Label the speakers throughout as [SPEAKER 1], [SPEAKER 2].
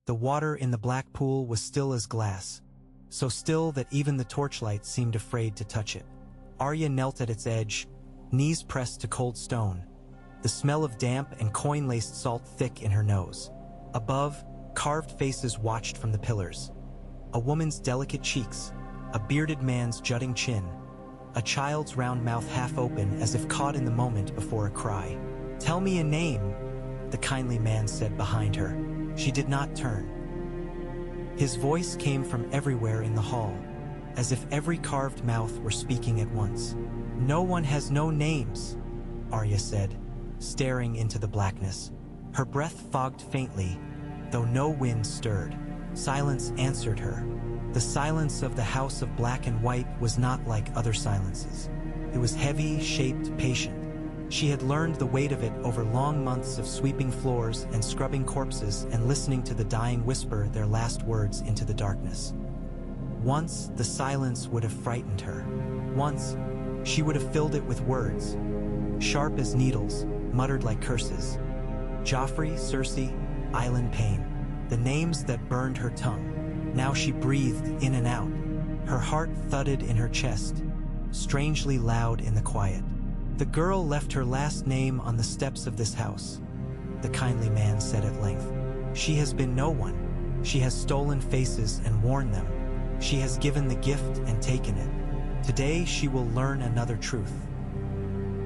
[SPEAKER 1] The water in the black pool was still as glass, so still that even the torchlight seemed afraid to touch it. Arya knelt at its edge, knees pressed to cold stone, the smell of damp and coin-laced salt thick in her nose. Above, carved faces watched from the pillars. A woman's delicate cheeks, a bearded man's jutting chin, a child's round mouth half open as if caught in the moment before a cry. "Tell me a name," the kindly man said behind her. She did not turn. His voice came from everywhere in the hall, as if every carved mouth were speaking at once. "No one has no names," Arya said, staring into the blackness. Her breath fogged faintly, though no wind stirred. Silence answered her. The silence of the House of Black and White was not like other silences. It was heavy, shaped, patient. She had learned the weight of it over long months of sweeping floors and scrubbing corpses and listening to the dying whisper their last words into the darkness. Once, the silence would have frightened her. Once, she would have filled it with words, sharp as needles, muttered like curses. Joffrey, Cersei, Island Pain, the names that burned her tongue. Now she breathed in and out. Her heart thudded in her chest, strangely loud in the quiet. "The girl left her last name on the steps of this house," the kindly man said at length. "She has been no one. She has stolen faces and worn them. She has given the gift and taken it. Today she will learn another truth."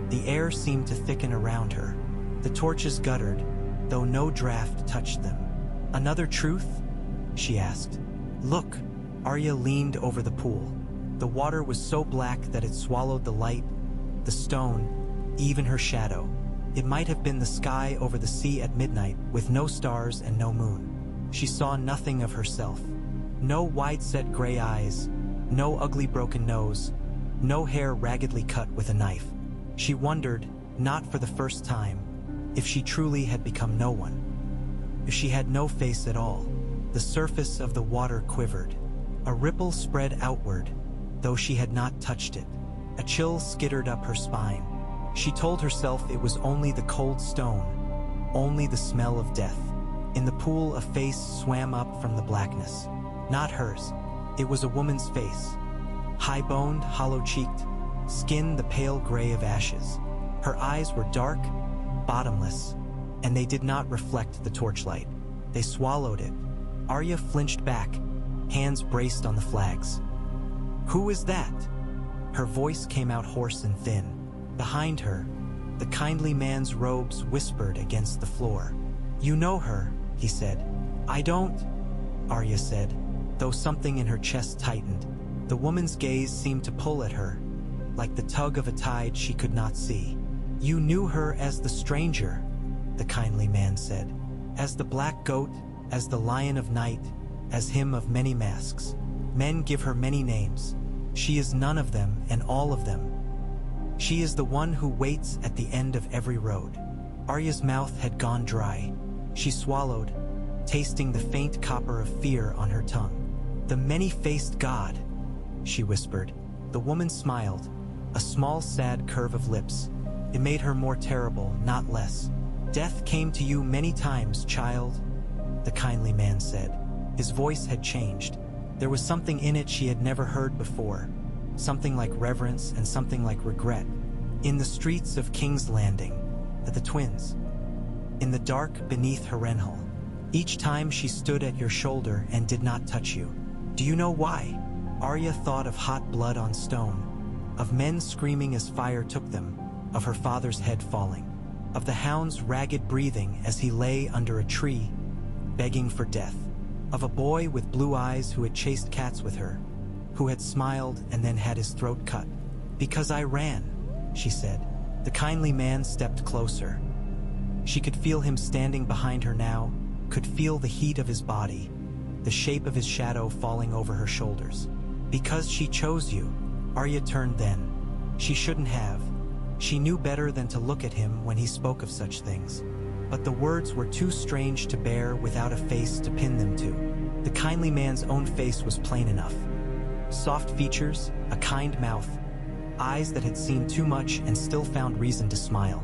[SPEAKER 1] The air seemed to thicken around her. The torches guttered, though no draft touched them. "Another truth?" she asked. "Look." Arya leaned over the pool. The water was so black that it swallowed the light, the stone, even her shadow. It might have been the sky over the sea at midnight, with no stars and no moon. She saw nothing of herself. No wide-set gray eyes, no ugly broken nose, no hair raggedly cut with a knife. She wondered, not for the first time, if she truly had become no one. If she had no face at all. The surface of the water quivered. A ripple spread outward, though she had not touched it. A chill skittered up her spine. She told herself it was only the cold stone, only the smell of death. In the pool, a face swam up from the blackness. Not hers. It was a woman's face. High-boned, hollow-cheeked, skin the pale gray of ashes. Her eyes were dark, bottomless, and they did not reflect the torchlight. They swallowed it. Arya flinched back, hands braced on the flags. "Who is that?" Her voice came out hoarse and thin. Behind her, the kindly man's robes whispered against the floor. "You know her," he said. "I don't," Arya said, though something in her chest tightened. The woman's gaze seemed to pull at her, like the tug of a tide she could not see. "You knew her as the stranger," the kindly man said. "As the black goat, as the lion of night, as him of many masks. Men give her many names. She is none of them and all of them. She is the one who waits at the end of every road." Arya's mouth had gone dry. She swallowed, tasting the faint copper of fear on her tongue. "The many-faced god," she whispered. The woman smiled, a small sad curve of lips. It made her more terrible, not less. "Death came to you many times, child," the kindly man said. His voice had changed. There was something in it she had never heard before, something like reverence and something like regret. "In the streets of King's Landing, at the Twins, in the dark beneath Harrenhal. Each time she stood at your shoulder and did not touch you. Do you know why?" Arya thought of hot blood on stone, of men screaming as fire took them, of her father's head falling, of the hound's ragged breathing as he lay under a tree, begging for death, of a boy with blue eyes who had chased cats with her, who had smiled and then had his throat cut. "Because I ran," she said. The kindly man stepped closer. She could feel him standing behind her now, could feel the heat of his body, the shape of his shadow falling over her shoulders. "Because she chose you." Arya turned then. She shouldn't have. She knew better than to look at him when he spoke of such things. But the words were too strange to bear without a face to pin them to. The kindly man's own face was plain enough. Soft features, a kind mouth, eyes that had seen too much and still found reason to smile.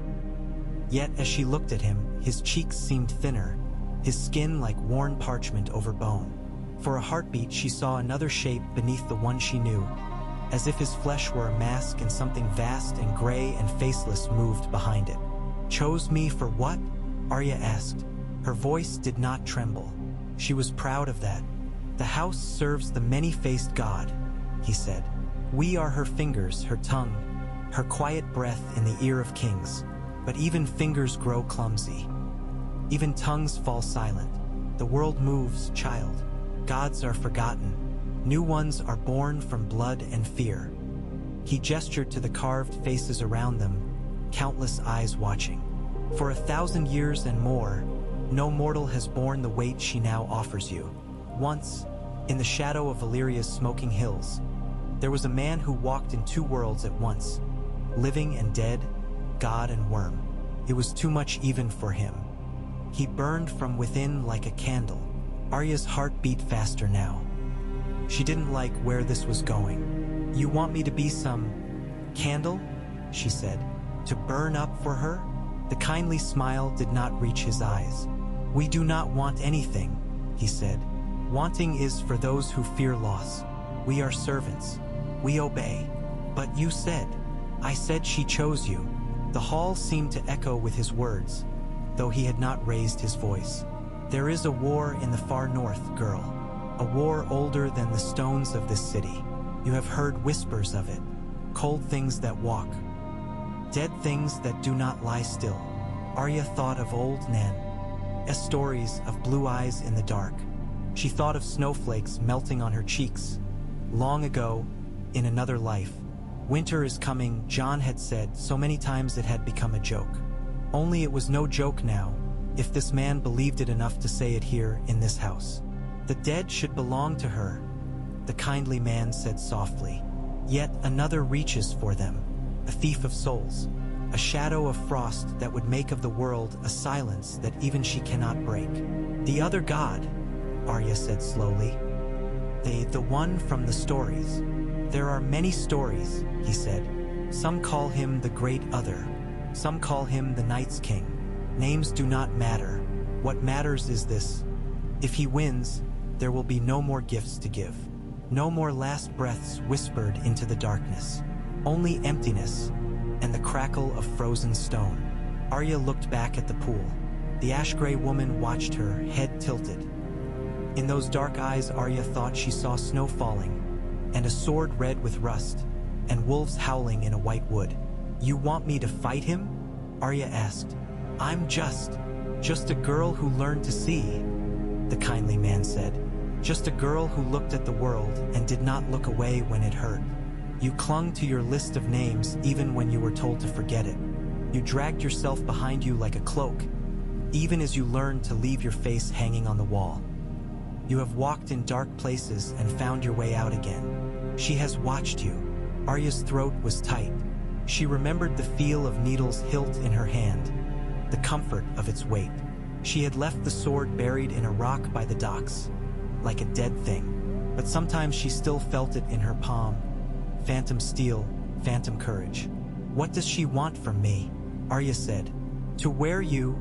[SPEAKER 1] Yet as she looked at him, his cheeks seemed thinner, his skin like worn parchment over bone. For a heartbeat, she saw another shape beneath the one she knew, as if his flesh were a mask and something vast and gray and faceless moved behind it. "Chose me for what?" Arya asked. Her voice did not tremble. She was proud of that. "The house serves the many-faced god," he said. "We are her fingers, her tongue, her quiet breath in the ear of kings. But even fingers grow clumsy. Even tongues fall silent. The world moves, child. Gods are forgotten. New ones are born from blood and fear." He gestured to the carved faces around them, countless eyes watching. "For 1,000 years and more, no mortal has borne the weight she now offers you." Once, in the shadow of Valyria's smoking hills, there was a man who walked in two worlds at once, living and dead, god and worm. It was too much even for him. He burned from within like a candle. Arya's heart beat faster now. She didn't like where this was going. "You want me to be some candle?" she said. "To burn up for her?" The kindly smile did not reach his eyes. "We do not want anything," he said. "Wanting is for those who fear loss. We are servants. We obey." "But you said..." "I said she chose you." The hall seemed to echo with his words, though he had not raised his voice. "There is a war in the far north, girl. A war older than the stones of this city. You have heard whispers of it. Cold things that walk. Dead things that do not lie still." Arya thought of old Nan's stories of blue eyes in the dark. She thought of snowflakes melting on her cheeks. Long ago, in another life. "Winter is coming," Jon had said so many times it had become a joke. Only it was no joke now, if this man believed it enough to say it here in this house. "The dead should belong to her," the kindly man said softly. "Yet another reaches for them, a thief of souls, a shadow of frost that would make of the world a silence that even she cannot break." "The other god," Arya said slowly. The one from the stories." "There are many stories," he said. "Some call him the Great Other. Some call him the Night's King. Names do not matter. What matters is this. If he wins, there will be no more gifts to give. No more last breaths whispered into the darkness. Only emptiness and the crackle of frozen stone." Arya looked back at the pool. The ash-gray woman watched her, head tilted. In those dark eyes, Arya thought she saw snow falling, and a sword red with rust, and wolves howling in a white wood. "You want me to fight him?" Arya asked. "I'm just a girl who learned to see," the kindly man said. "Just a girl who looked at the world and did not look away when it hurt. You clung to your list of names even when you were told to forget it. You dragged yourself behind you like a cloak, even as you learned to leave your face hanging on the wall. You have walked in dark places and found your way out again. She has watched you." Arya's throat was tight. She remembered the feel of needle's hilt in her hand, the comfort of its weight. She had left the sword buried in a rock by the docks, like a dead thing, but sometimes she still felt it in her palm. Phantom steel, phantom courage. "What does she want from me?" Arya said. "To wear you,"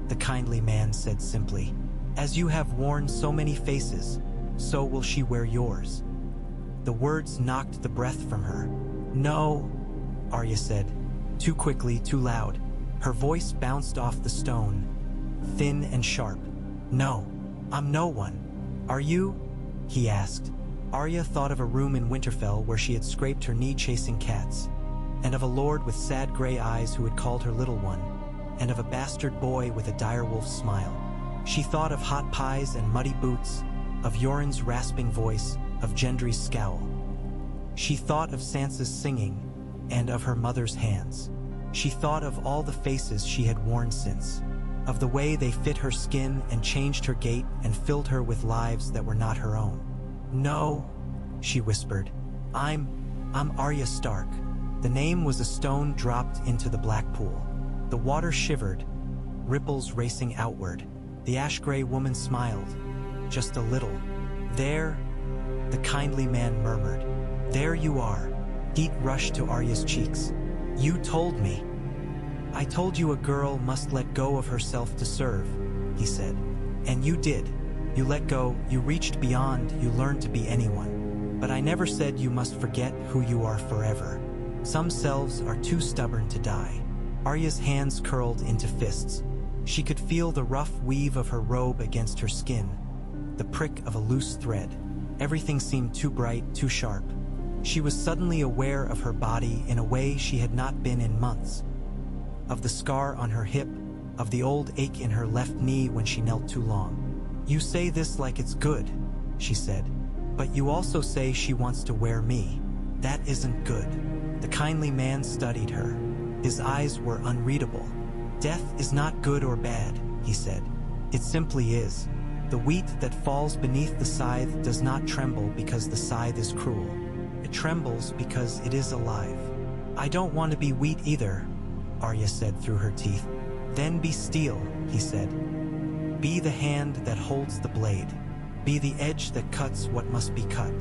[SPEAKER 1] the kindly man said simply. "As you have worn so many faces, so will she wear yours." The words knocked the breath from her. "No," Arya said, too quickly, too loud. Her voice bounced off the stone, thin and sharp. "No, I'm no one." "Are you?" he asked. Arya thought of a room in Winterfell where she had scraped her knee chasing cats, and of a lord with sad gray eyes who had called her little one, and of a bastard boy with a direwolf smile. She thought of hot pies and muddy boots, of Yoren's rasping voice, of Gendry's scowl. She thought of Sansa's singing, and of her mother's hands. She thought of all the faces she had worn since, of the way they fit her skin and changed her gait and filled her with lives that were not her own. "No," she whispered. I'm Arya Stark." The name was a stone dropped into the black pool. The water shivered, ripples racing outward. The ash-gray woman smiled, just a little. "There," the kindly man murmured. "There you are." Heat rushed to Arya's cheeks. "You told me." "I told you a girl must let go of herself to serve," he said. And you did. You let go, you reached beyond, you learned to be anyone. But I never said you must forget who you are forever. Some selves are too stubborn to die. Arya's hands curled into fists. She could feel the rough weave of her robe against her skin, the prick of a loose thread. Everything seemed too bright, too sharp. She was suddenly aware of her body in a way she had not been in months. Of the scar on her hip, of the old ache in her left knee when she knelt too long. "You say this like it's good," she said. "But you also say she wants to wear me. That isn't good." The kindly man studied her. His eyes were unreadable. "Death is not good or bad," he said. "It simply is. The wheat that falls beneath the scythe does not tremble because the scythe is cruel. It trembles because it is alive." "I don't want to be wheat either," Arya said through her teeth. "Then be steel," he said. "Be the hand that holds the blade. Be the edge that cuts what must be cut."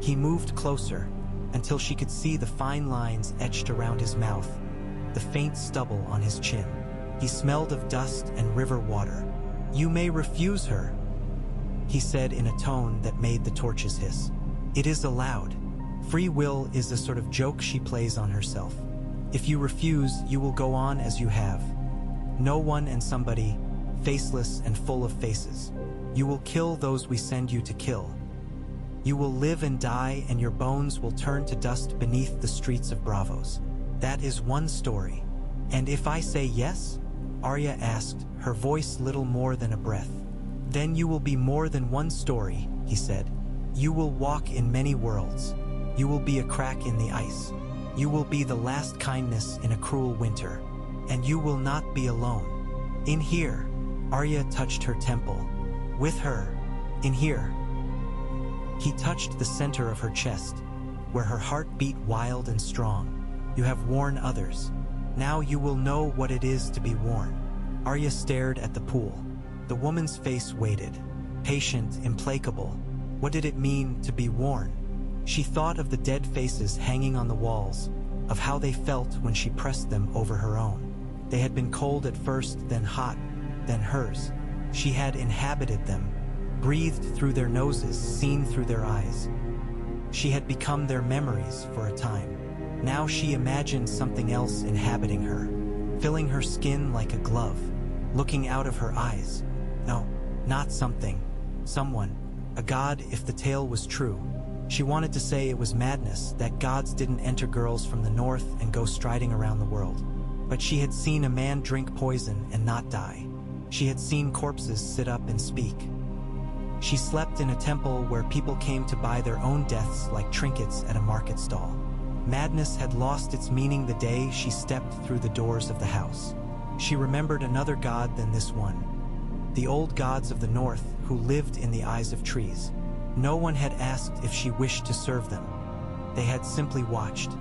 [SPEAKER 1] He moved closer, until she could see the fine lines etched around his mouth, the faint stubble on his chin. He smelled of dust and river water. "You may refuse her," he said in a tone that made the torches hiss. "It is allowed. Free will is a sort of joke she plays on herself. If you refuse, you will go on as you have. No one and somebody, faceless and full of faces. You will kill those we send you to kill. You will live and die, and your bones will turn to dust beneath the streets of Bravos. That is one story. And if I say yes?" Arya asked, her voice little more than a breath. "Then you will be more than one story," he said. "You will walk in many worlds. You will be a crack in the ice. You will be the last kindness in a cruel winter. And you will not be alone. In here," Arya touched her temple. "With her. In here." He touched the center of her chest, where her heart beat wild and strong. "You have worn others. Now you will know what it is to be worn." Arya stared at the pool. The woman's face waited, patient, implacable. What did it mean to be worn? She thought of the dead faces hanging on the walls, of how they felt when she pressed them over her own. They had been cold at first, then hot, then hers. She had inhabited them, breathed through their noses, seen through their eyes. She had become their memories for a time. Now she imagined something else inhabiting her, filling her skin like a glove, looking out of her eyes. No, not something. Someone. A god, if the tale was true. She wanted to say it was madness, that gods didn't enter girls from the north and go striding around the world. But she had seen a man drink poison and not die. She had seen corpses sit up and speak. She slept in a temple where people came to buy their own deaths like trinkets at a market stall. Madness had lost its meaning the day she stepped through the doors of the house. She remembered another god than this one. The old gods of the north who lived in the eyes of trees. No one had asked if she wished to serve them. They had simply watched.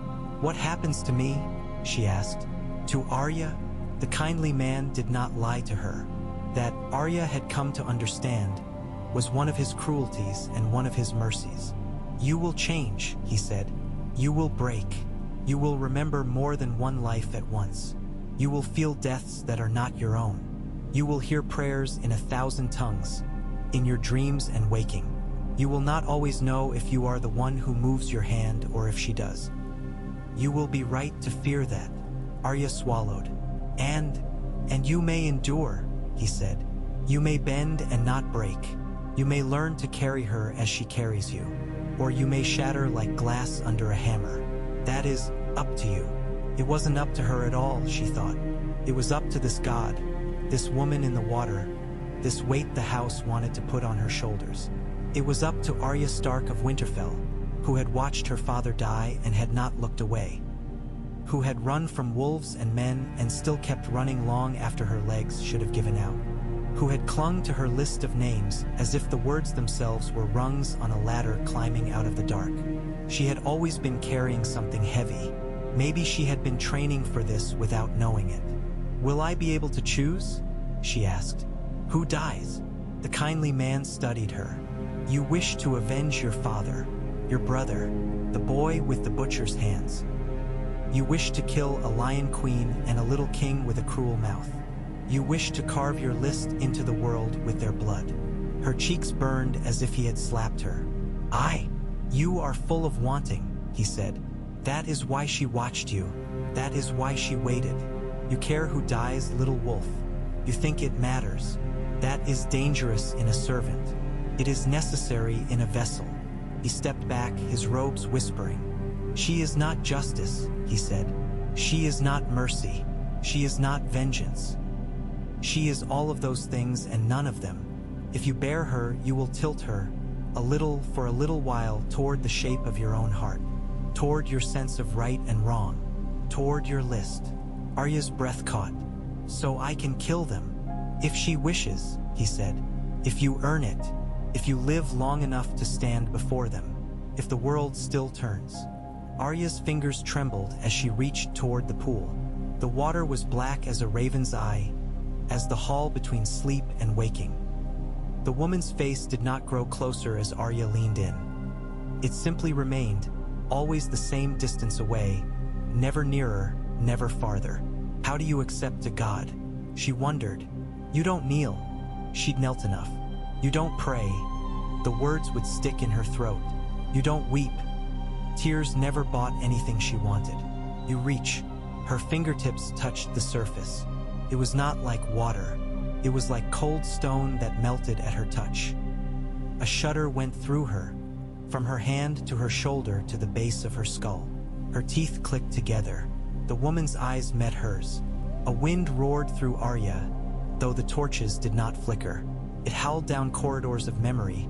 [SPEAKER 1] "What happens to me?" she asked. To Arya, the kindly man did not lie to her. That, Arya had come to understand, was one of his cruelties and one of his mercies. "You will change," he said. "You will break. You will remember more than one life at once. You will feel deaths that are not your own. You will hear prayers in 1,000 tongues, in your dreams and waking. You will not always know if you are the one who moves your hand or if she does. You will be right to fear that." Arya swallowed. And you may endure," he said. "You may bend and not break. You may learn to carry her as she carries you. Or you may shatter like glass under a hammer. That is up to you." It wasn't up to her at all, she thought. It was up to this god, this woman in the water, this weight the house wanted to put on her shoulders. It was up to Arya Stark of Winterfell, who had watched her father die and had not looked away. Who had run from wolves and men and still kept running long after her legs should have given out. Who had clung to her list of names as if the words themselves were rungs on a ladder climbing out of the dark. She had always been carrying something heavy. Maybe she had been training for this without knowing it. "Will I be able to choose?" she asked. "Who dies?" The kindly man studied her. "You wish to avenge your father, your brother, the boy with the butcher's hands. You wish to kill a lion queen and a little king with a cruel mouth. You wish to carve your list into the world with their blood. Her cheeks burned as if he had slapped her. You are full of wanting, he said. That is why she watched you. That is why she waited. You care who dies, little wolf. You think it matters. That is dangerous in a servant. It is necessary in a vessel. He stepped back, his robes whispering. She is not justice, he said. She is not mercy. She is not vengeance. She is all of those things and none of them. If you bear her, you will tilt her, for a little while, toward the shape of your own heart, toward your sense of right and wrong, toward your list. Arya's breath caught. So I can kill them. If she wishes, he said. If you earn it. If you live long enough to stand before them. If the world still turns. Arya's fingers trembled as she reached toward the pool. The water was black as a raven's eye, as the hall between sleep and waking. The woman's face did not grow closer as Arya leaned in. It simply remained, always the same distance away, never nearer, never farther. How do you accept a god? She wondered. You don't kneel. She'd knelt enough. You don't pray. The words would stick in her throat. You don't weep. Tears never bought anything she wanted. You reach. Her fingertips touched the surface. It was not like water. It was like cold stone that melted at her touch. A shudder went through her, from her hand to her shoulder to the base of her skull. Her teeth clicked together. The woman's eyes met hers. A wind roared through Arya, though the torches did not flicker. It howled down corridors of memory,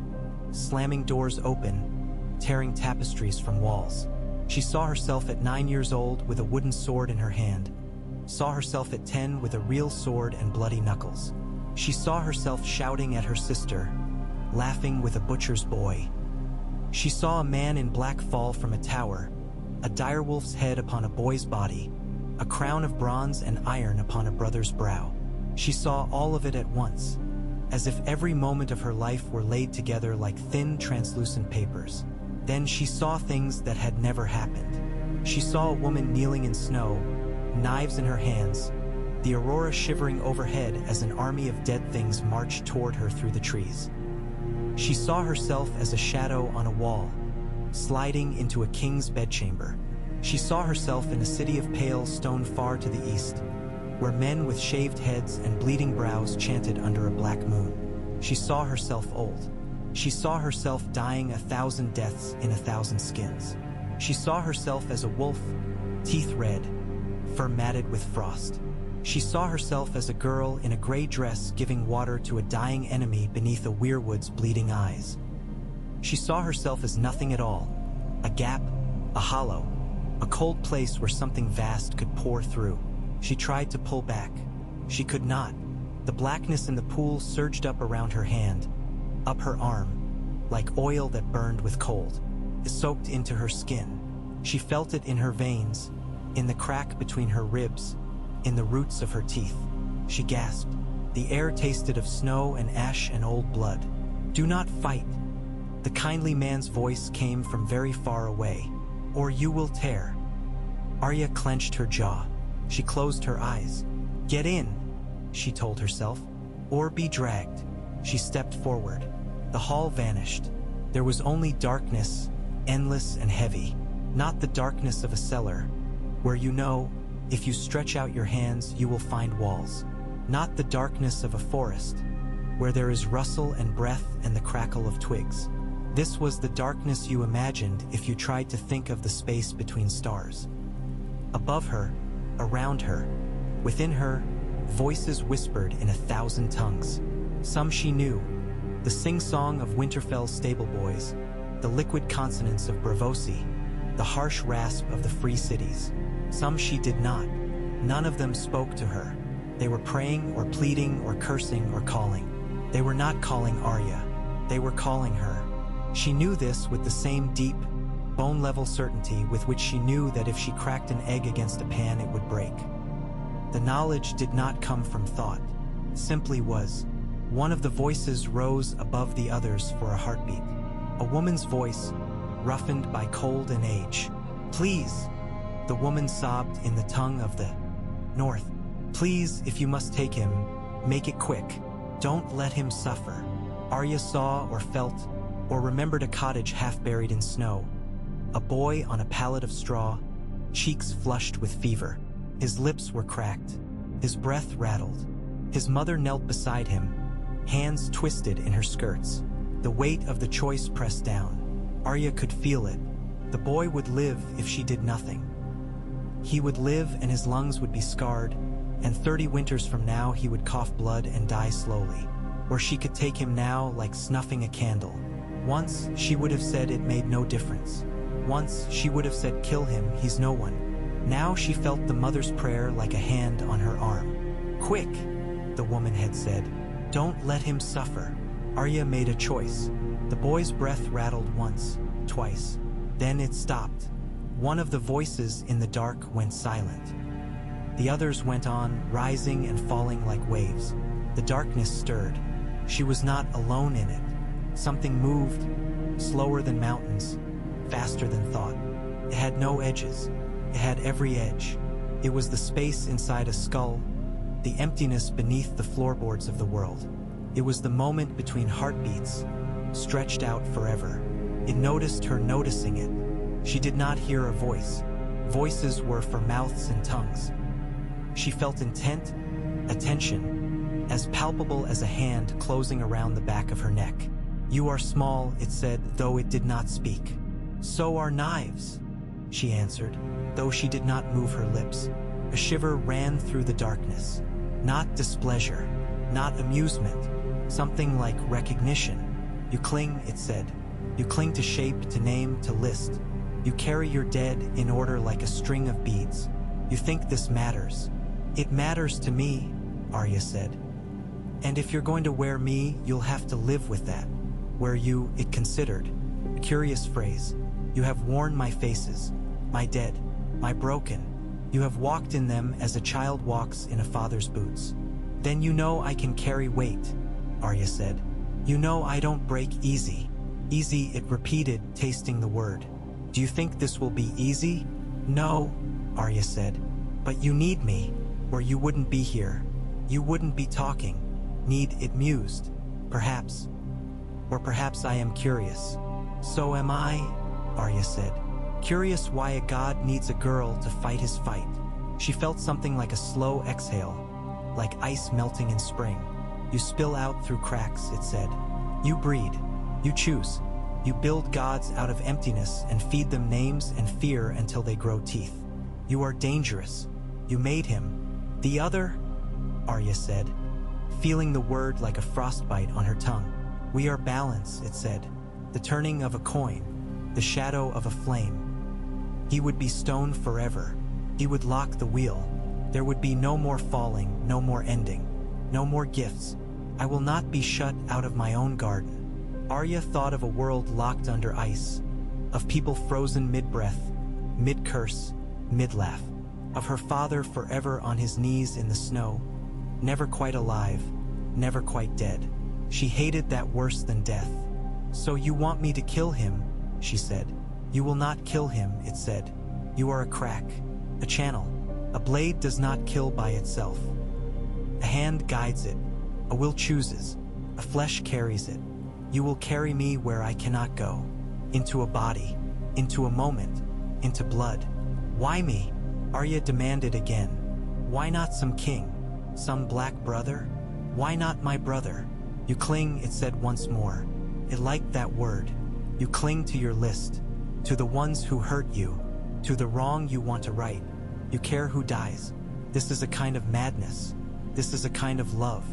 [SPEAKER 1] slamming doors open, tearing tapestries from walls. She saw herself at 9 years old with a wooden sword in her hand, saw herself at 10 with a real sword and bloody knuckles. She saw herself shouting at her sister, laughing with a butcher's boy. She saw a man in black fall from a tower, a direwolf's head upon a boy's body, a crown of bronze and iron upon a brother's brow. She saw all of it at once, as if every moment of her life were laid together like thin, translucent papers. Then she saw things that had never happened. She saw a woman kneeling in snow, knives in her hands, the aurora shivering overhead as an army of dead things marched toward her through the trees. She saw herself as a shadow on a wall, sliding into a king's bedchamber. She saw herself in a city of pale stone far to the east, where men with shaved heads and bleeding brows chanted under a black moon. She saw herself old. She saw herself dying 1,000 deaths in 1,000 skins. She saw herself as a wolf, teeth red, fur matted with frost. She saw herself as a girl in a gray dress giving water to a dying enemy beneath a weirwood's bleeding eyes. She saw herself as nothing at all, a gap, a hollow, a cold place where something vast could pour through. She tried to pull back. She could not. The blackness in the pool surged up around her hand, up her arm, like oil that burned with cold. It soaked into her skin. She felt it in her veins, in the crack between her ribs, in the roots of her teeth. She gasped. The air tasted of snow and ash and old blood. Do not fight. The kindly man's voice came from very far away. Or you will tear. Arya clenched her jaw. She closed her eyes. Get in, she told herself, or be dragged. She stepped forward. The hall vanished. There was only darkness, endless and heavy. Not the darkness of a cellar, where you know, if you stretch out your hands, you will find walls. Not the darkness of a forest, where there is rustle and breath and the crackle of twigs. This was the darkness you imagined if you tried to think of the space between stars. Above her, around her, within her, voices whispered in 1,000 tongues. Some she knew, the sing-song of Winterfell's stable boys, the liquid consonants of Braavosi, the harsh rasp of the free cities. Some she did not. None of them spoke to her. They were praying or pleading or cursing or calling. They were not calling Arya. They were calling her. She knew this with the same deep, bone-level certainty with which she knew that if she cracked an egg against a pan, it would break. The knowledge did not come from thought, simply was. One of the voices rose above the others for a heartbeat. A woman's voice, roughened by cold and age. Please, the woman sobbed in the tongue of the North. Please, if you must take him, make it quick. Don't let him suffer. Arya saw or felt or remembered a cottage half buried in snow. A boy on a pallet of straw, cheeks flushed with fever. His lips were cracked. His breath rattled. His mother knelt beside him, hands twisted in her skirts. The weight of the choice pressed down. Arya could feel it. The boy would live if she did nothing. He would live and his lungs would be scarred, and 30 winters from now he would cough blood and die slowly. Or she could take him now like snuffing a candle. Once she would have said it made no difference. Once she would have said kill him, he's no one. Now she felt the mother's prayer like a hand on her arm. Quick, the woman had said. Don't let him suffer. Arya made a choice. The boy's breath rattled once, twice. Then it stopped. One of the voices in the dark went silent. The others went on, rising and falling like waves. The darkness stirred. She was not alone in it. Something moved, slower than mountains, faster than thought. It had no edges. It had every edge. It was the space inside a skull, the emptiness beneath the floorboards of the world. It was the moment between heartbeats, stretched out forever. It noticed her noticing it. She did not hear a voice. Voices were for mouths and tongues. She felt intent, attention, as palpable as a hand closing around the back of her neck. You are small, it said, though it did not speak. So are knives, she answered, though she did not move her lips. A shiver ran through the darkness. Not displeasure, not amusement, something like recognition. You cling, it said. You cling to shape, to name, to list. You carry your dead in order like a string of beads. You think this matters. It matters to me, Arya said. And if you're going to wear me, you'll have to live with that. Wear you, it considered. A curious phrase. You have worn my faces, my dead, my broken. You have walked in them as a child walks in a father's boots. Then you know I can carry weight, Arya said. You know I don't break easy. Easy, it repeated, tasting the word. Do you think this will be easy? No, Arya said. But you need me, or you wouldn't be here. You wouldn't be talking. Need, it mused. Perhaps. Or perhaps I am curious. So am I, Arya said. Curious why a god needs a girl to fight his fight. She felt something like a slow exhale, like ice melting in spring. You spill out through cracks, it said. You breed. You choose. You build gods out of emptiness and feed them names and fear until they grow teeth. You are dangerous. You made him. The other, Arya said, feeling the word like a frostbite on her tongue. We are balance, it said. The turning of a coin, the shadow of a flame. He would be stone forever. He would lock the wheel. There would be no more falling, no more ending, no more gifts. I will not be shut out of my own garden. Arya thought of a world locked under ice, of people frozen mid-breath, mid-curse, mid-laugh, of her father forever on his knees in the snow, never quite alive, never quite dead. She hated that worse than death. So you want me to kill him, she said. You will not kill him, it said. You are a crack, a channel. A blade does not kill by itself. A hand guides it, a will chooses, a flesh carries it. You will carry me where I cannot go, into a body, into a moment, into blood. Why me? Arya demanded again. Why not some king, some black brother? Why not my brother? You cling, it said once more. It liked that word. You cling to your list, to the ones who hurt you, to the wrong you want to right. You care who dies. This is a kind of madness. This is a kind of love.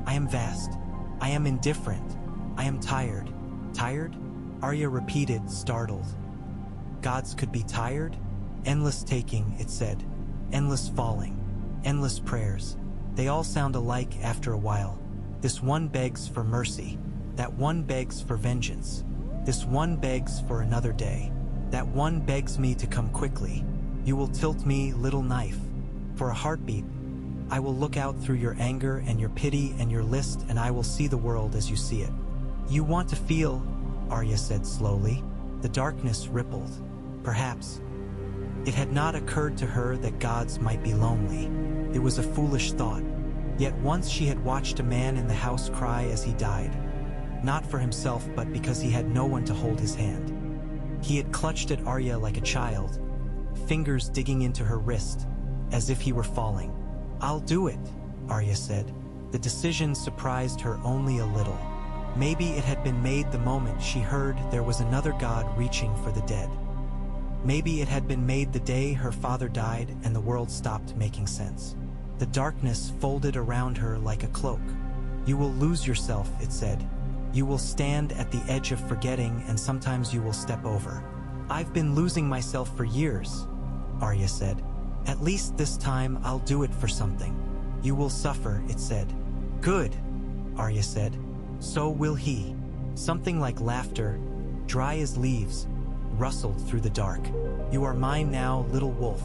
[SPEAKER 1] I am vast. I am indifferent. I am tired. Tired? Arya repeated, startled. Gods could be tired? Endless taking, it said. Endless falling. Endless prayers. They all sound alike after a while. This one begs for mercy. That one begs for vengeance. This one begs for another day. That one begs me to come quickly. You will tilt me, little knife. For a heartbeat, I will look out through your anger and your pity and your list, and I will see the world as you see it. You want to feel, Arya said slowly. The darkness rippled. Perhaps. It had not occurred to her that gods might be lonely. It was a foolish thought. Yet once she had watched a man in the house cry as he died. Not for himself, but because he had no one to hold his hand. He had clutched at Arya like a child, fingers digging into her wrist, as if he were falling. "I'll do it," Arya said. The decision surprised her only a little. Maybe it had been made the moment she heard there was another god reaching for the dead. Maybe it had been made the day her father died and the world stopped making sense. The darkness folded around her like a cloak. "You will lose yourself," it said. "You will stand at the edge of forgetting, and sometimes you will step over." "I've been losing myself for years," Arya said. "At least this time I'll do it for something." "You will suffer," it said. "Good," Arya said. "So will he." Something like laughter, dry as leaves, rustled through the dark. "You are mine now, little wolf."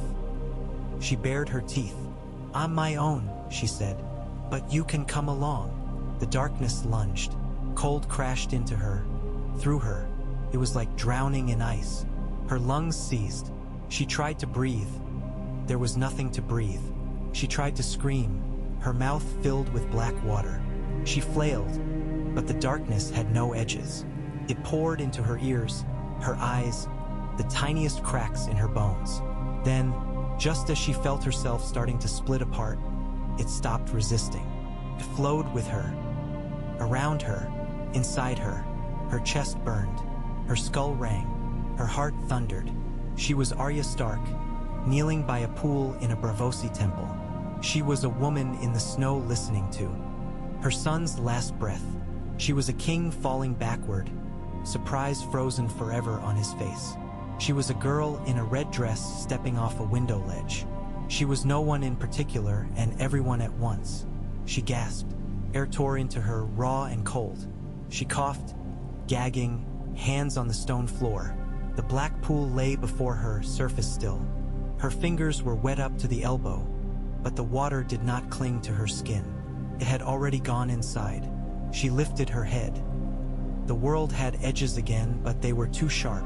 [SPEAKER 1] She bared her teeth. "I'm my own," she said. "But you can come along." The darkness lunged. Cold crashed into her, through her. It was like drowning in ice. Her lungs seized. She tried to breathe. There was nothing to breathe. She tried to scream, her mouth filled with black water. She flailed, but the darkness had no edges. It poured into her ears, her eyes, the tiniest cracks in her bones. Then, just as she felt herself starting to split apart, it stopped resisting. It flowed with her, around her, inside her. Her chest burned, her skull rang, her heart thundered. She was Arya Stark, kneeling by a pool in a Braavosi temple. She was a woman in the snow listening to her son's last breath. She was a king falling backward, surprise frozen forever on his face. She was a girl in a red dress stepping off a window ledge. She was no one in particular and everyone at once. She gasped. Air tore into her, raw and cold. She coughed, gagging, hands on the stone floor. The black pool lay before her, surface still. Her fingers were wet up to the elbow, but the water did not cling to her skin. It had already gone inside. She lifted her head. The world had edges again, but they were too sharp.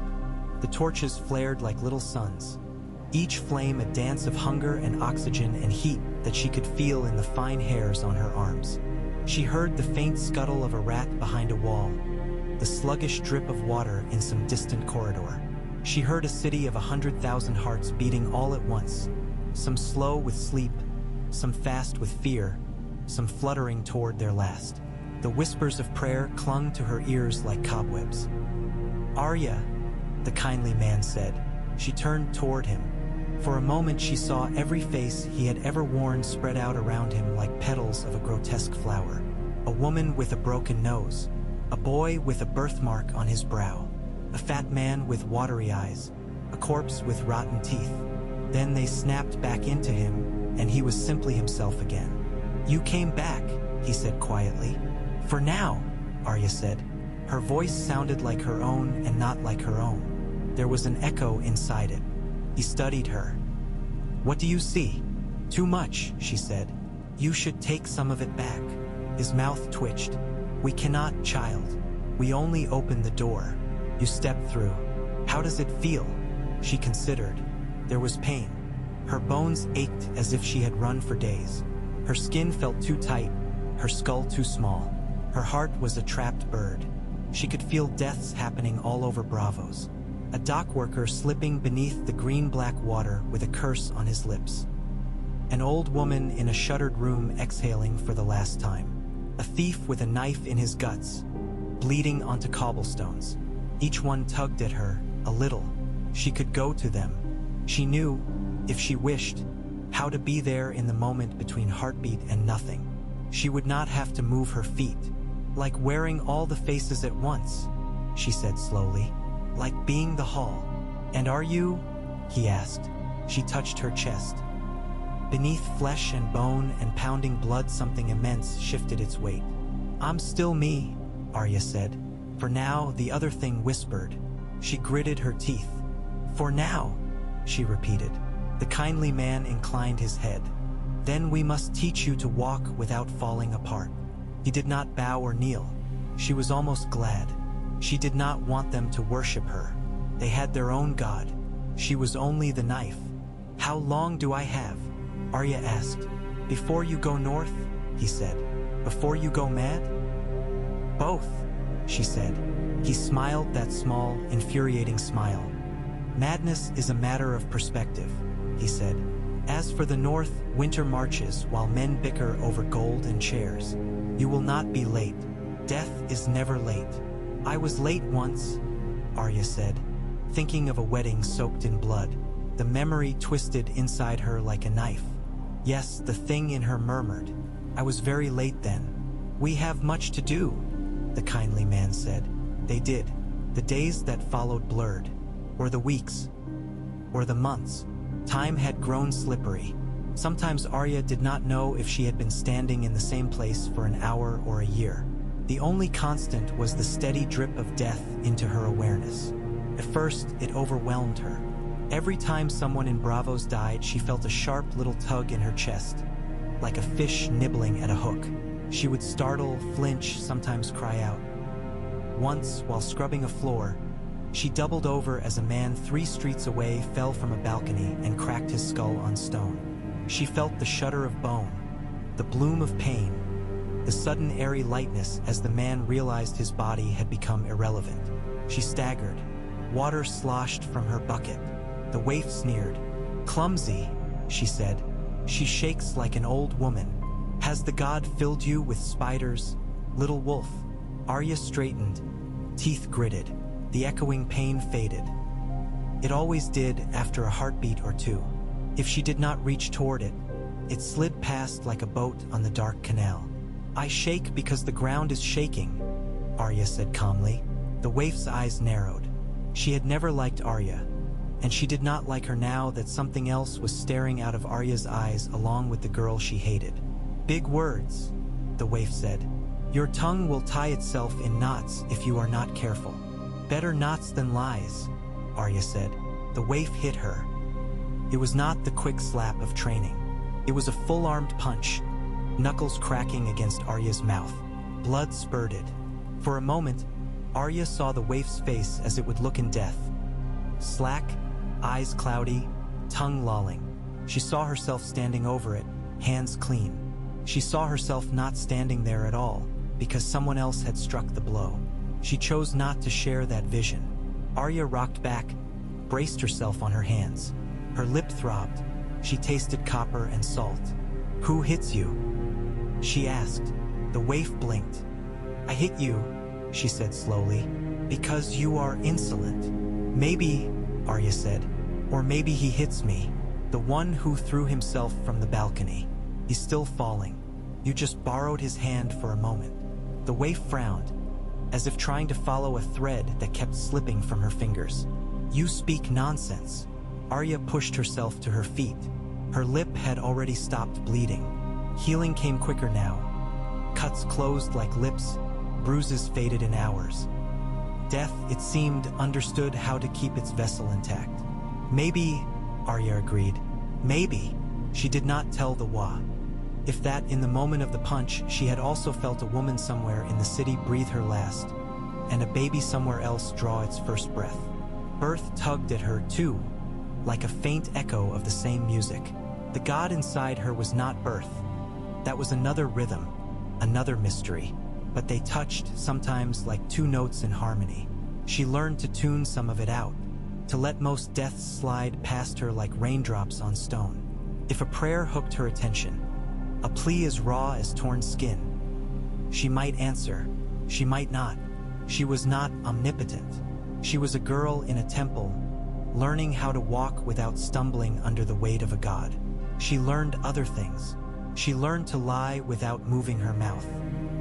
[SPEAKER 1] The torches flared like little suns, each flame a dance of hunger and oxygen and heat that she could feel in the fine hairs on her arms. She heard the faint scuttle of a rat behind a wall, the sluggish drip of water in some distant corridor. She heard a city of 100,000 hearts beating all at once, some slow with sleep, some fast with fear, some fluttering toward their last. The whispers of prayer clung to her ears like cobwebs. "Arya," the kindly man said. She turned toward him. For a moment she saw every face he had ever worn spread out around him like petals of a grotesque flower. A woman with a broken nose, a boy with a birthmark on his brow, a fat man with watery eyes, a corpse with rotten teeth. Then they snapped back into him, and he was simply himself again. "You came back," he said quietly. "For now," Arya said. Her voice sounded like her own and not like her own. There was an echo inside it. He studied her. "What do you see?" "Too much," she said. "You should take some of it back." His mouth twitched. "We cannot, child. We only open the door. You step through." "How does it feel?" She considered. There was pain. Her bones ached as if she had run for days. Her skin felt too tight, her skull too small. Her heart was a trapped bird. She could feel deaths happening all over Braavos. A dock worker slipping beneath the green-black water with a curse on his lips. An old woman in a shuttered room exhaling for the last time. A thief with a knife in his guts, bleeding onto cobblestones. Each one tugged at her, a little. She could go to them. She knew, if she wished, how to be there in the moment between heartbeat and nothing. She would not have to move her feet. "Like wearing all the faces at once," she said slowly. "Like being the hall." "And are you?" he asked. She touched her chest. Beneath flesh and bone and pounding blood something immense shifted its weight. "I'm still me," Arya said. "For now," the other thing whispered. She gritted her teeth. "For now," she repeated. The kindly man inclined his head. "Then we must teach you to walk without falling apart." He did not bow or kneel. She was almost glad. She did not want them to worship her. They had their own god. She was only the knife. "How long do I have?" Arya asked. Before you go north, he said. Before you go mad? Both, she said. He smiled that small, infuriating smile. Madness is a matter of perspective, he said. As for the north, winter marches while men bicker over gold and chairs. You will not be late. Death is never late. I was late once, Arya said, thinking of a wedding soaked in blood. The memory twisted inside her like a knife. Yes, the thing in her murmured. I was very late then. We have much to do, the kindly man said. They did. The days that followed blurred. Or the weeks. Or the months. Time had grown slippery. Sometimes Arya did not know if she had been standing in the same place for an hour or a year. The only constant was the steady drip of death into her awareness. At first, it overwhelmed her. Every time someone in Bravos died, she felt a sharp little tug in her chest, like a fish nibbling at a hook. She would startle, flinch, sometimes cry out. Once, while scrubbing a floor, she doubled over as a man 3 streets away fell from a balcony and cracked his skull on stone. She felt the shudder of bone, the bloom of pain, the sudden airy lightness as the man realized his body had become irrelevant. She staggered. Water sloshed from her bucket. The waif sneered. Clumsy, she said. She shakes like an old woman. Has the god filled you with spiders, little wolf? Arya straightened, teeth gritted. The echoing pain faded. It always did after a heartbeat or two. If she did not reach toward it, it slid past like a boat on the dark canal. I shake because the ground is shaking, Arya said calmly. The waif's eyes narrowed. She had never liked Arya, and she did not like her now that something else was staring out of Arya's eyes along with the girl she hated. Big words, the waif said. Your tongue will tie itself in knots if you are not careful. Better knots than lies, Arya said. The waif hit her. It was not the quick slap of training. It was a full-armed punch, knuckles cracking against Arya's mouth. Blood spurted. For a moment, Arya saw the waif's face as it would look in death. Slack, eyes cloudy, tongue lolling. She saw herself standing over it, hands clean. She saw herself not standing there at all, because someone else had struck the blow. She chose not to share that vision. Arya rocked back, braced herself on her hands. Her lip throbbed. She tasted copper and salt. Who hits you? She asked. The waif blinked. I hit you, she said slowly, because you are insolent. Maybe, Arya said, or maybe he hits me. The one who threw himself from the balcony. He's still falling. You just borrowed his hand for a moment. The waif frowned, as if trying to follow a thread that kept slipping from her fingers. You speak nonsense. Arya pushed herself to her feet. Her lip had already stopped bleeding. Healing came quicker now. Cuts closed like lips, bruises faded in hours. Death, it seemed, understood how to keep its vessel intact. Maybe, Arya agreed. Maybe. She did not tell the Wa. If that, in the moment of the punch, she had also felt a woman somewhere in the city breathe her last, and a baby somewhere else draw its first breath. Birth tugged at her, too, like a faint echo of the same music. The god inside her was not birth. That was another rhythm, another mystery. But they touched, sometimes like 2 notes in harmony. She learned to tune some of it out, to let most deaths slide past her like raindrops on stone. If a prayer hooked her attention, a plea as raw as torn skin, she might answer, she might not. She was not omnipotent. She was a girl in a temple, learning how to walk without stumbling under the weight of a god. She learned other things. She learned to lie without moving her mouth.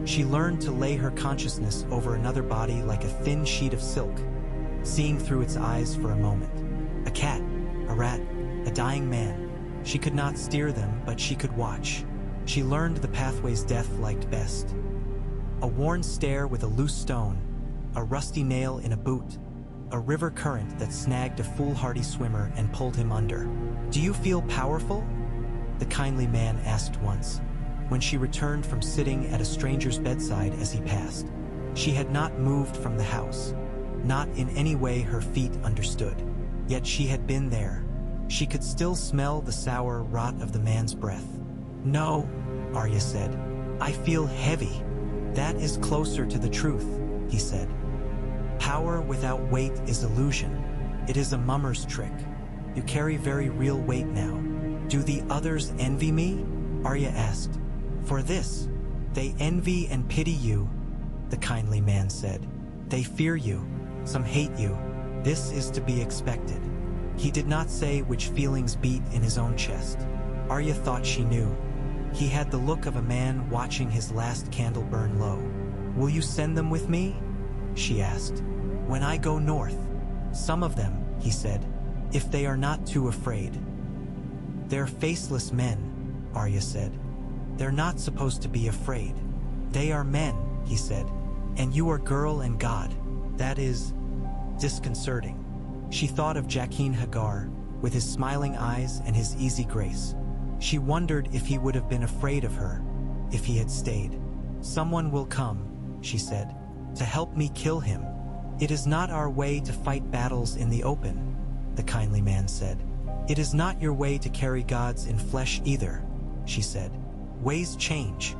[SPEAKER 1] She learned to lay her consciousness over another body like a thin sheet of silk, seeing through its eyes for a moment. A cat, a rat, a dying man. She could not steer them, but she could watch. She learned the pathways death liked best. A worn stair with a loose stone, a rusty nail in a boot, a river current that snagged a foolhardy swimmer and pulled him under. Do you feel powerful? The kindly man asked once, when she returned from sitting at a stranger's bedside as he passed. She had not moved from the house, not in any way her feet understood. Yet she had been there. She could still smell the sour rot of the man's breath. No, Arya said. I feel heavy. That is closer to the truth, he said. Power without weight is illusion. It is a mummer's trick. You carry very real weight now. Do the others envy me? Arya asked. For this, they envy and pity you, the kindly man said. They fear you. Some hate you. This is to be expected. He did not say which feelings beat in his own chest. Arya thought she knew. He had the look of a man watching his last candle burn low. Will you send them with me? She asked. When I go north. Some of them, he said, if they are not too afraid. They're faceless men, Arya said. They're not supposed to be afraid. They are men, he said. And you are girl and god. That is disconcerting. She thought of Jaqen Hagar, with his smiling eyes and his easy grace. She wondered if he would have been afraid of her, if he had stayed. Someone will come, she said, to help me kill him. It is not our way to fight battles in the open, the kindly man said. It is not your way to carry gods in flesh either, she said. Ways change.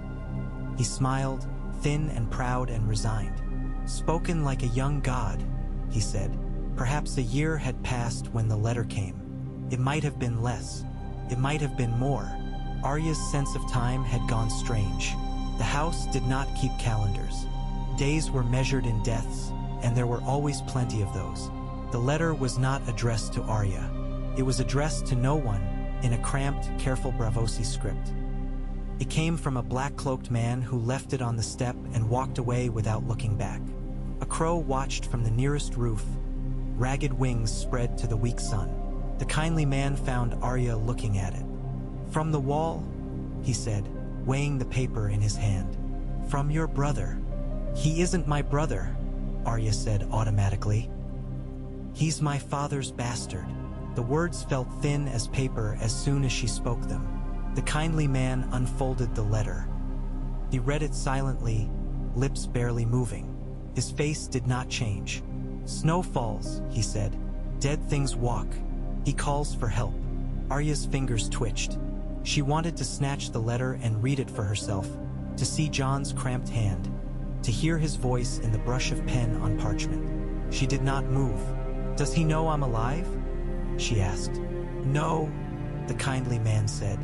[SPEAKER 1] He smiled, thin and proud and resigned. Spoken like a young god, he said. Perhaps a year had passed when the letter came. It might have been less. It might have been more. Arya's sense of time had gone strange. The house did not keep calendars. Days were measured in deaths, and there were always plenty of those. The letter was not addressed to Arya. It was addressed to no one in a cramped, careful Bravosi script. It came from a black-cloaked man who left it on the step and walked away without looking back. A crow watched from the nearest roof. Ragged wings spread to the weak sun. The kindly man found Arya looking at it. From the wall, he said, weighing the paper in his hand. From your brother. He isn't my brother, Arya said automatically. He's my father's bastard. The words felt thin as paper as soon as she spoke them. The kindly man unfolded the letter. He read it silently, lips barely moving. His face did not change. Snow falls, he said. Dead things walk. He calls for help. Arya's fingers twitched. She wanted to snatch the letter and read it for herself, to see John's cramped hand, to hear his voice in the brush of pen on parchment. She did not move. Does he know I'm alive? She asked. No, the kindly man said.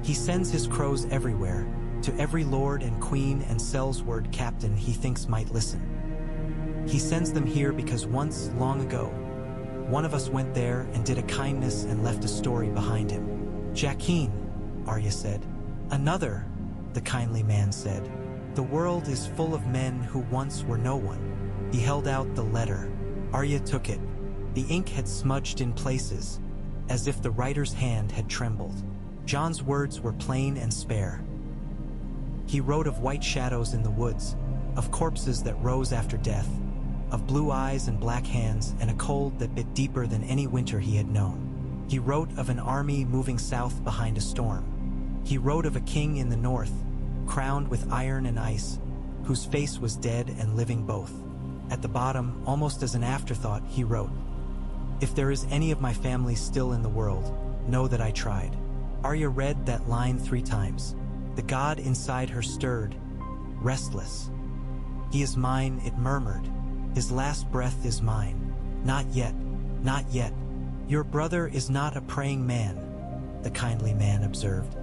[SPEAKER 1] He sends his crows everywhere, to every lord and queen and Sellsword captain he thinks might listen. He sends them here because once, long ago, one of us went there and did a kindness and left a story behind him. Jaqen, Arya said. Another, the kindly man said. The world is full of men who once were no one. He held out the letter. Arya took it. The ink had smudged in places, as if the writer's hand had trembled. John's words were plain and spare. He wrote of white shadows in the woods, of corpses that rose after death, of blue eyes and black hands and a cold that bit deeper than any winter he had known. He wrote of an army moving south behind a storm. He wrote of a king in the north, crowned with iron and ice, whose face was dead and living both. At the bottom, almost as an afterthought, he wrote, If there is any of my family still in the world, know that I tried. Arya read that line 3 times. The god inside her stirred, restless. He is mine, it murmured. His last breath is mine. Not yet, not yet. Your brother is not a praying man, the kindly man observed.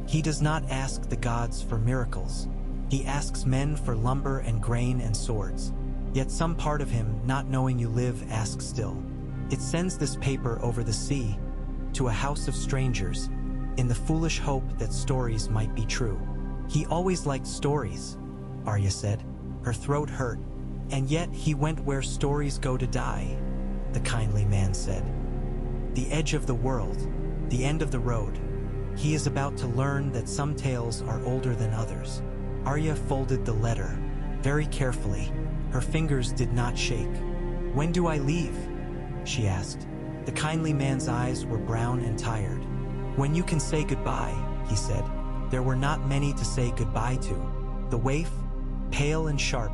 [SPEAKER 1] He does not ask the gods for miracles. He asks men for lumber and grain and swords. Yet some part of him, not knowing you live, asks still. It sends this paper over the sea, to a house of strangers, in the foolish hope that stories might be true. He always liked stories, Arya said. Her throat hurt. And yet he went where stories go to die, the kindly man said. The edge of the world, the end of the road. He is about to learn that some tales are older than others. Arya folded the letter, very carefully. Her fingers did not shake. When do I leave? She asked. The kindly man's eyes were brown and tired. When you can say goodbye, he said. There were not many to say goodbye to. The waif, pale and sharp,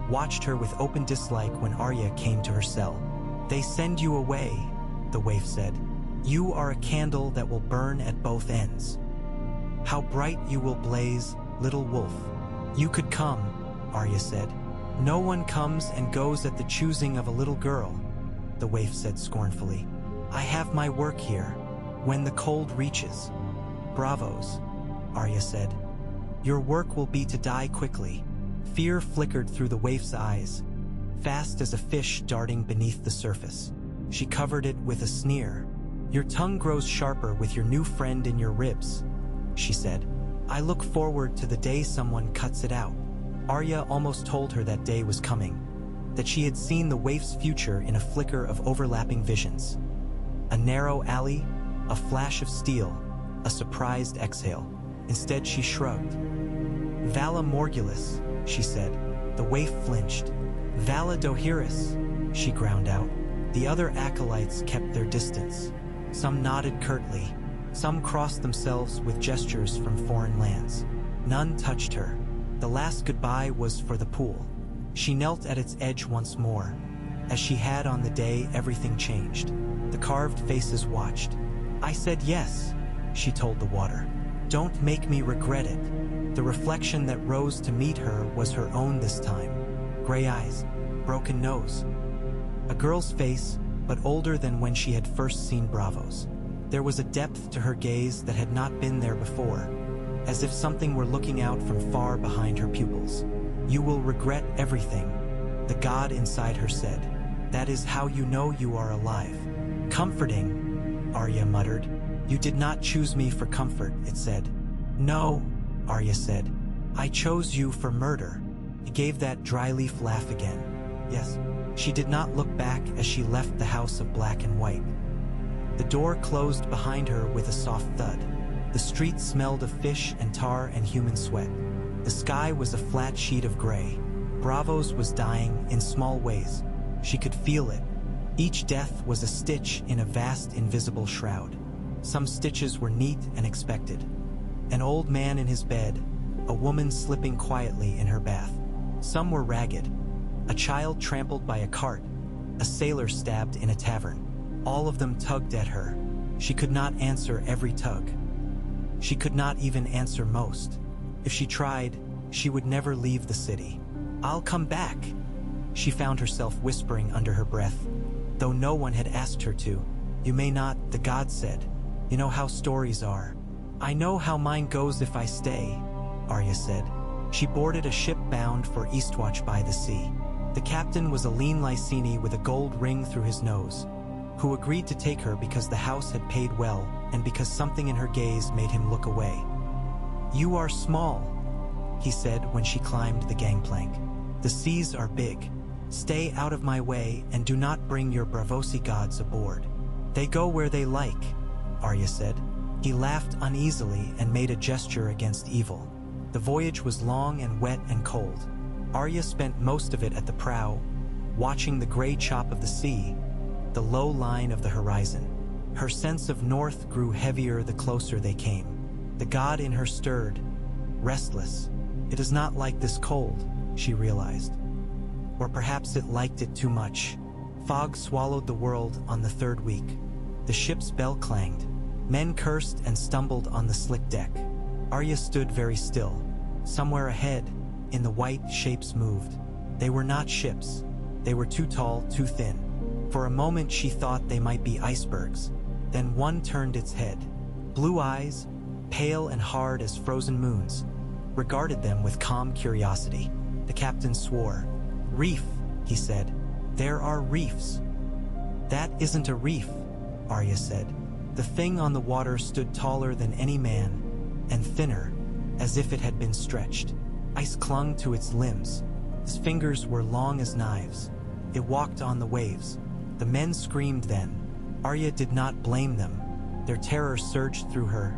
[SPEAKER 1] watched her with open dislike when Arya came to her cell. They send you away, the waif said. You are a candle that will burn at both ends. How bright you will blaze, little wolf. You could come, Arya said. No one comes and goes at the choosing of a little girl, the waif said scornfully. I have my work here, when the cold reaches. Bravos, Arya said. Your work will be to die quickly. Fear flickered through the waif's eyes, fast as a fish darting beneath the surface. She covered it with a sneer. Your tongue grows sharper with your new friend in your ribs, she said. I look forward to the day someone cuts it out. Arya almost told her that day was coming, that she had seen the waif's future in a flicker of overlapping visions. A narrow alley, a flash of steel, a surprised exhale. Instead, she shrugged. Vala Morgulis, she said. The waif flinched. Vala Dohiris, she ground out. The other acolytes kept their distance. Some nodded curtly. Some crossed themselves with gestures from foreign lands. None touched her. The last goodbye was for the pool. She knelt at its edge once more. As she had on the day everything changed. The carved faces watched. I said yes, she told the water. Don't make me regret it. The reflection that rose to meet her was her own this time. Gray eyes, broken nose. A girl's face, but older than when she had first seen Bravos. There was a depth to her gaze that had not been there before, as if something were looking out from far behind her pupils. You will regret everything, the god inside her said. That is how you know you are alive. Comforting, Arya muttered. You did not choose me for comfort, it said. No, Arya said. I chose you for murder. He gave that dry leaf laugh again. Yes. She did not look back as she left the house of black and white. The door closed behind her with a soft thud. The street smelled of fish and tar and human sweat. The sky was a flat sheet of gray. Bravos was dying in small ways. She could feel it. Each death was a stitch in a vast invisible shroud. Some stitches were neat and expected. An old man in his bed, a woman slipping quietly in her bath. Some were ragged. A child trampled by a cart, a sailor stabbed in a tavern. All of them tugged at her. She could not answer every tug. She could not even answer most. If she tried, she would never leave the city. I'll come back, she found herself whispering under her breath, though no one had asked her to. You may not, the god said. You know how stories are. I know how mine goes if I stay, Arya said. She boarded a ship bound for Eastwatch by the sea. The captain was a lean Lycini with a gold ring through his nose, who agreed to take her because the house had paid well and because something in her gaze made him look away. You are small, he said when she climbed the gangplank. The seas are big. Stay out of my way and do not bring your Bravosi gods aboard. They go where they like, Arya said. He laughed uneasily and made a gesture against evil. The voyage was long and wet and cold. Arya spent most of it at the prow, watching the gray chop of the sea, the low line of the horizon. Her sense of north grew heavier the closer they came. The god in her stirred, restless. It is not like this cold, she realized. Or perhaps it liked it too much. Fog swallowed the world on the third week. The ship's bell clanged. Men cursed and stumbled on the slick deck. Arya stood very still. Somewhere ahead, in the white, shapes moved. They were not ships. They were too tall, too thin. For a moment she thought they might be icebergs. Then one turned its head. Blue eyes, pale and hard as frozen moons, regarded them with calm curiosity. The captain swore. Reef, he said. There are reefs. That isn't a reef, Arya said. The thing on the water stood taller than any man, and thinner, as if it had been stretched. Ice clung to its limbs. Its fingers were long as knives. It walked on the waves. The men screamed then. Arya did not blame them. Their terror surged through her,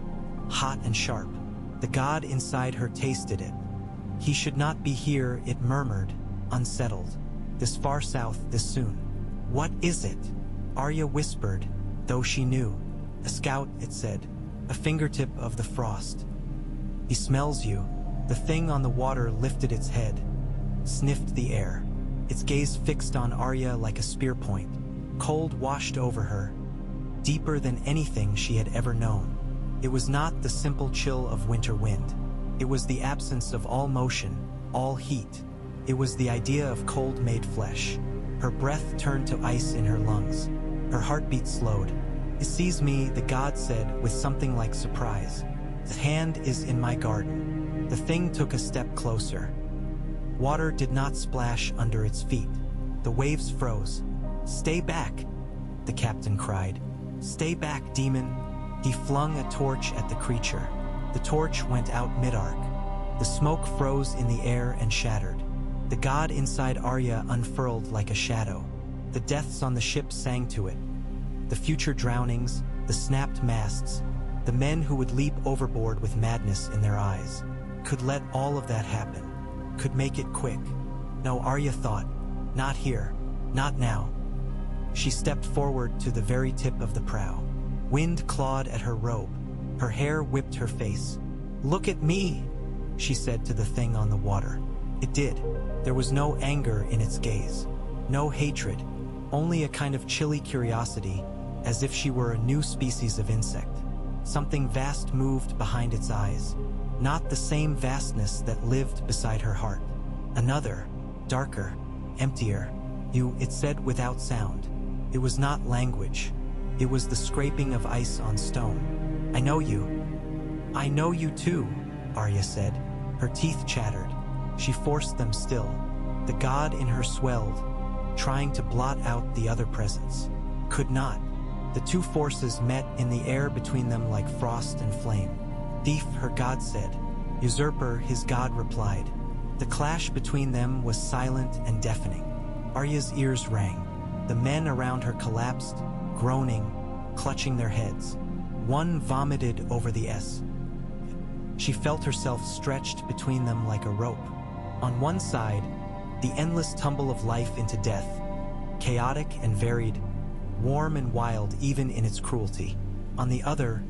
[SPEAKER 1] hot and sharp. The god inside her tasted it. He should not be here, it murmured, unsettled. This far south, this soon. What is it? Arya whispered, though she knew. A scout, it said, a fingertip of the frost. He smells you. The thing on the water lifted its head, sniffed the air. Its gaze fixed on Arya like a spear point. Cold washed over her, deeper than anything she had ever known. It was not the simple chill of winter wind. It was the absence of all motion, all heat. It was the idea of cold-made flesh. Her breath turned to ice in her lungs. Her heartbeat slowed. "It sees me," the god said with something like surprise. "The hand is in my garden." The thing took a step closer. Water did not splash under its feet. The waves froze. "Stay back," the captain cried. "Stay back, demon." He flung a torch at the creature. The torch went out mid-arc. The smoke froze in the air and shattered. The god inside Arya unfurled like a shadow. The deaths on the ship sang to it. The future drownings, the snapped masts, the men who would leap overboard with madness in their eyes. Could let all of that happen. Could make it quick. No, Arya thought. Not here. Not now. She stepped forward to the very tip of the prow. Wind clawed at her robe. Her hair whipped her face. "Look at me," she said to the thing on the water. It did. There was no anger in its gaze. No hatred. Only a kind of chilly curiosity, as if she were a new species of insect. Something vast moved behind its eyes. Not the same vastness that lived beside her heart. Another, darker, emptier. "You," it said without sound. It was not language. It was the scraping of ice on stone. "I know you." "I know you too," Arya said. Her teeth chattered. She forced them still. The god in her swelled, trying to blot out the other presence. Could not. The two forces met in the air between them like frost and flame. "Thief," her god said. "Usurper," his god replied. The clash between them was silent and deafening. Arya's ears rang. The men around her collapsed, groaning, clutching their heads. One vomited over the S. She felt herself stretched between them like a rope. On one side, the endless tumble of life into death, chaotic and varied, warm and wild even in its cruelty. On the other,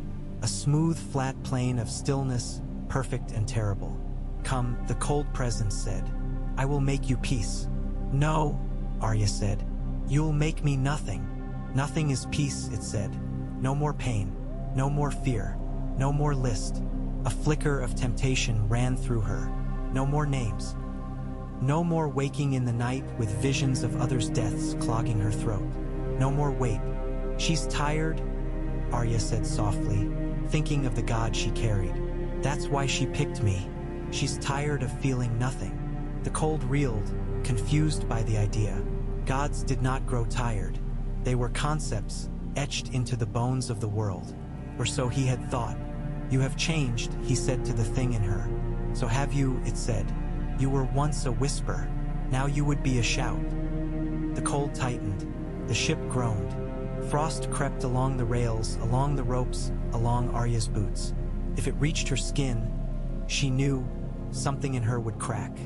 [SPEAKER 1] a smooth, flat plain of stillness, perfect and terrible. "Come," the cold presence said. "I will make you peace." "No," Arya said. "You'll make me nothing." "Nothing is peace," it said. "No more pain, no more fear, no more list." A flicker of temptation ran through her. No more names. No more waking in the night with visions of others' deaths clogging her throat. No more wait. "She's tired," Arya said softly, thinking of the god she carried. "That's why she picked me. She's tired of feeling nothing." The cold reeled, confused by the idea. Gods did not grow tired. They were concepts etched into the bones of the world. Or so he had thought. "You have changed," he said to the thing in her. "So have you," it said. "You were once a whisper. Now you would be a shout." The cold tightened. The ship groaned. Frost crept along the rails, along the ropes, along Arya's boots. If it reached her skin, she knew something in her would crack.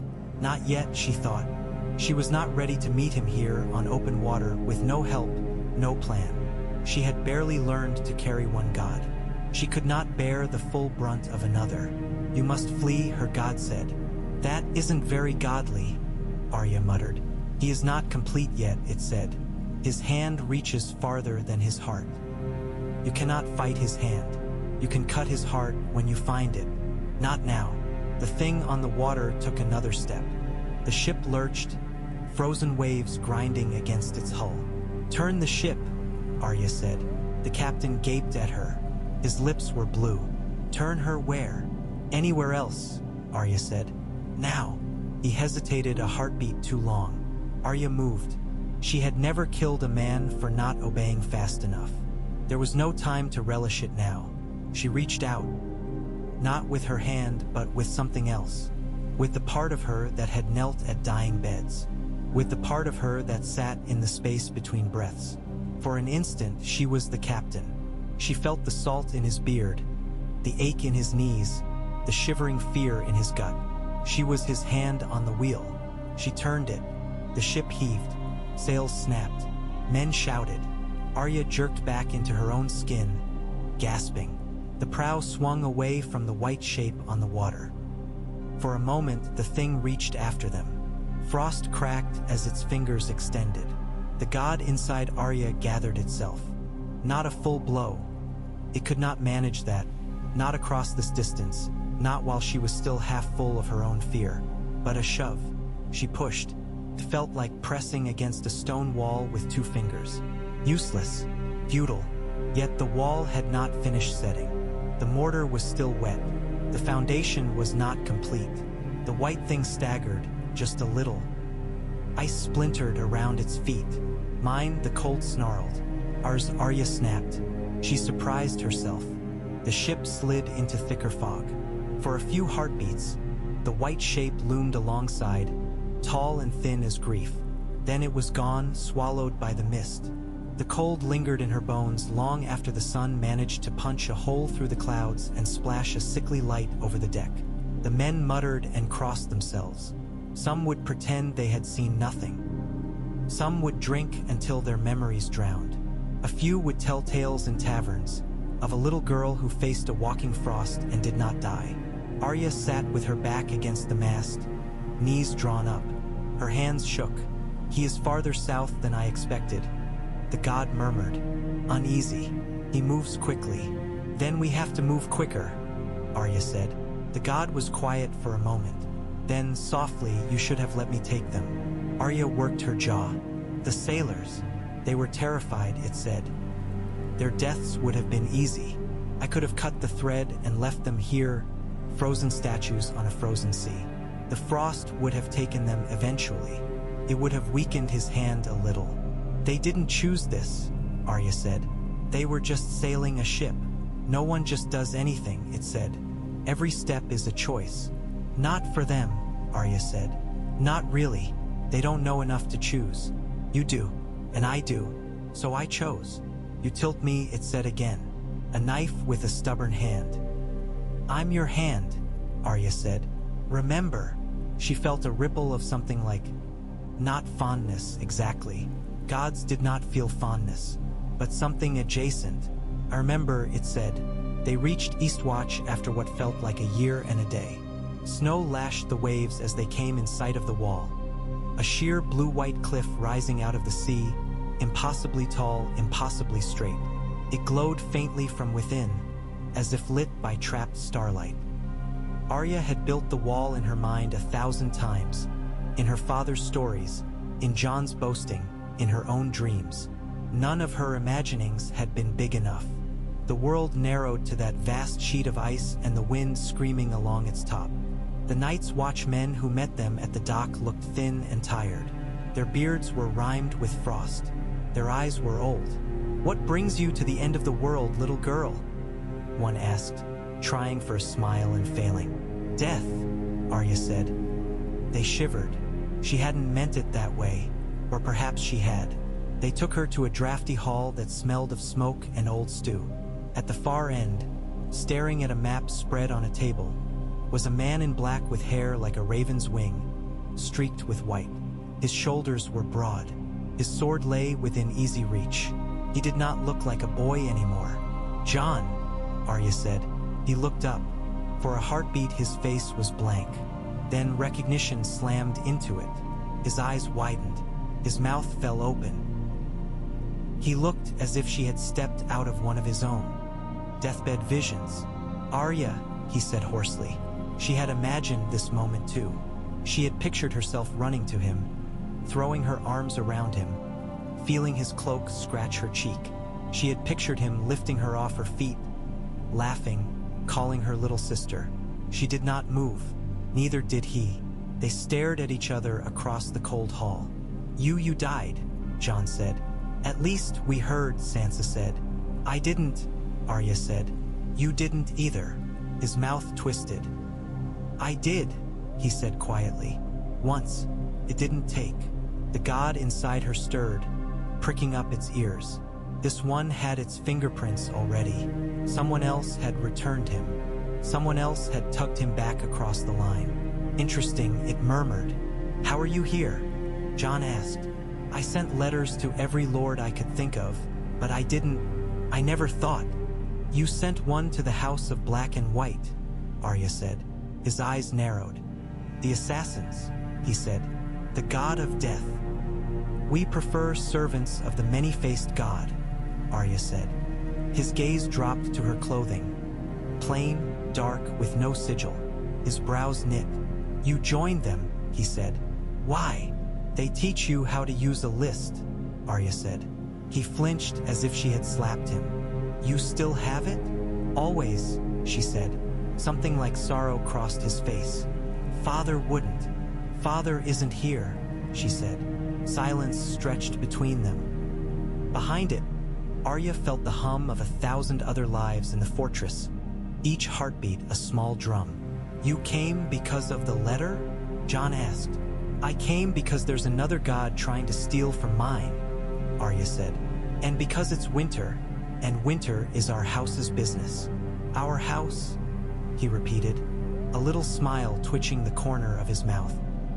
[SPEAKER 1] Not yet, she thought. She was not ready to meet him here on open water with no help, no plan. She had barely learned to carry one god. She could not bear the full brunt of another. "You must flee," her god said. "That isn't very godly," Arya muttered. "He is not complete yet," it said. "His hand reaches farther than his heart. You cannot fight his hand. You can cut his heart when you find it. Not now." The thing on the water took another step. The ship lurched, frozen waves grinding against its hull. "Turn the ship," Arya said. The captain gaped at her. His lips were blue. "Turn her where?" "Anywhere else," Arya said. "Now." He hesitated a heartbeat too long. Arya moved. She had never killed a man for not obeying fast enough. There was no time to relish it now. She reached out. Not with her hand, but with something else. With the part of her that had knelt at dying beds. With the part of her that sat in the space between breaths. For an instant, she was the captain. She felt the salt in his beard, the ache in his knees, the shivering fear in his gut. She was his hand on the wheel. She turned it. The ship heaved. Sails snapped. Men shouted. Arya jerked back into her own skin, gasping. The prow swung away from the white shape on the water. For a moment, the thing reached after them. Frost cracked as its fingers extended. The god inside Arya gathered itself. Not a full blow. It could not manage that. Not across this distance, not while she was still half full of her own fear, but a shove. She pushed. It felt like pressing against a stone wall with 2 fingers. Useless, futile, yet the wall had not finished setting. The mortar was still wet. The foundation was not complete. The white thing staggered, just a little. Ice splintered around its feet. Mine, the cold snarled. Ours, Arya snapped. She surprised herself. The ship slid into thicker fog. For a few heartbeats, the white shape loomed alongside, tall and thin as grief. Then it was gone, swallowed by the mist. The cold lingered in her bones long after the sun managed to punch a hole through the clouds and splash a sickly light over the deck. The men muttered and crossed themselves. Some would pretend they had seen nothing. Some would drink until their memories drowned. A few would tell tales in taverns, of a little girl who faced a walking frost and did not die. Arya sat with her back against the mast, knees drawn up. Her hands shook. "He is farther south than I expected," the god murmured, uneasy. "He moves quickly." "Then we have to move quicker," Arya said. The god was quiet for a moment. Then, softly, "You should have let me take them." Arya worked her jaw. "The sailors. They were terrified," it said. "Their deaths would have been easy. I could have cut the thread and left them here, frozen statues on a frozen sea. The frost would have taken them eventually. It would have weakened his hand a little." "They didn't choose this," Arya said. "They were just sailing a ship. No one just does anything," it said. "Every step is a choice." "Not for them," Arya said. "Not really. They don't know enough to choose. You do, and I do. So I chose." "You tilt me," it said again. "A knife with a stubborn hand." "I'm your hand," Arya said. "Remember." She felt a ripple of something like, not fondness exactly. Gods did not feel fondness, but something adjacent. "I remember," it said. They reached Eastwatch after what felt like a year and a day. Snow lashed the waves as they came in sight of the wall. A sheer blue-white cliff rising out of the sea, impossibly tall, impossibly straight. It glowed faintly from within, as if lit by trapped starlight. Arya had built the wall in her mind 1,000 times, in her father's stories, in Jon's boasting, in her own dreams. None of her imaginings had been big enough. The world narrowed to that vast sheet of ice and the wind screaming along its top. The Night's Watch men who met them at the dock looked thin and tired. Their beards were rimed with frost. Their eyes were old. "What brings you to the end of the world, little girl?" one asked, trying for a smile and failing. "Death," Arya said. They shivered. She hadn't meant it that way, or perhaps she had. They took her to a drafty hall that smelled of smoke and old stew. At the far end, staring at a map spread on a table, was a man in black with hair like a raven's wing, streaked with white. His shoulders were broad. His sword lay within easy reach. He did not look like a boy anymore. "Jon," Arya said. He looked up. For a heartbeat his face was blank. Then recognition slammed into it. His eyes widened. His mouth fell open. He looked as if she had stepped out of one of his own deathbed visions. "Arya," he said hoarsely. She had imagined this moment too. She had pictured herself running to him, throwing her arms around him, feeling his cloak scratch her cheek. She had pictured him lifting her off her feet, laughing, calling her little sister. She did not move. Neither did he. They stared at each other across the cold hall. You died," Jon said. "At least we heard," Sansa said. "I didn't," Arya said. "You didn't either." His mouth twisted. "I did," he said quietly. "Once. It didn't take." The god inside her stirred, pricking up its ears. This one had its fingerprints already. Someone else had returned him. Someone else had tugged him back across the line. "Interesting," it murmured. "How are you here?" Jon asked. "I sent letters to every lord I could think of, but I never thought." "You sent one to the House of Black and White," Arya said. His eyes narrowed. "The assassins," he said. "The god of death." "We prefer servants of the many-faced god," Arya said. His gaze dropped to her clothing. plain, dark, with no sigil. His brows knit. "You joined them," he said. "Why?" "They teach you how to use a list," Arya said. He flinched as if she had slapped him. "You still have it?" "Always," she said. Something like sorrow crossed his face. "Father wouldn't." "Father isn't here," she said. Silence stretched between them. Behind it, Arya felt the hum of 1,000 other lives in the fortress, each heartbeat a small drum. "You came because of the letter?" Jon asked. "I came because there's another god trying to steal from mine," Arya said. "And because it's winter, and winter is our house's business." "Our house?" he repeated, a little smile twitching the corner of his mouth.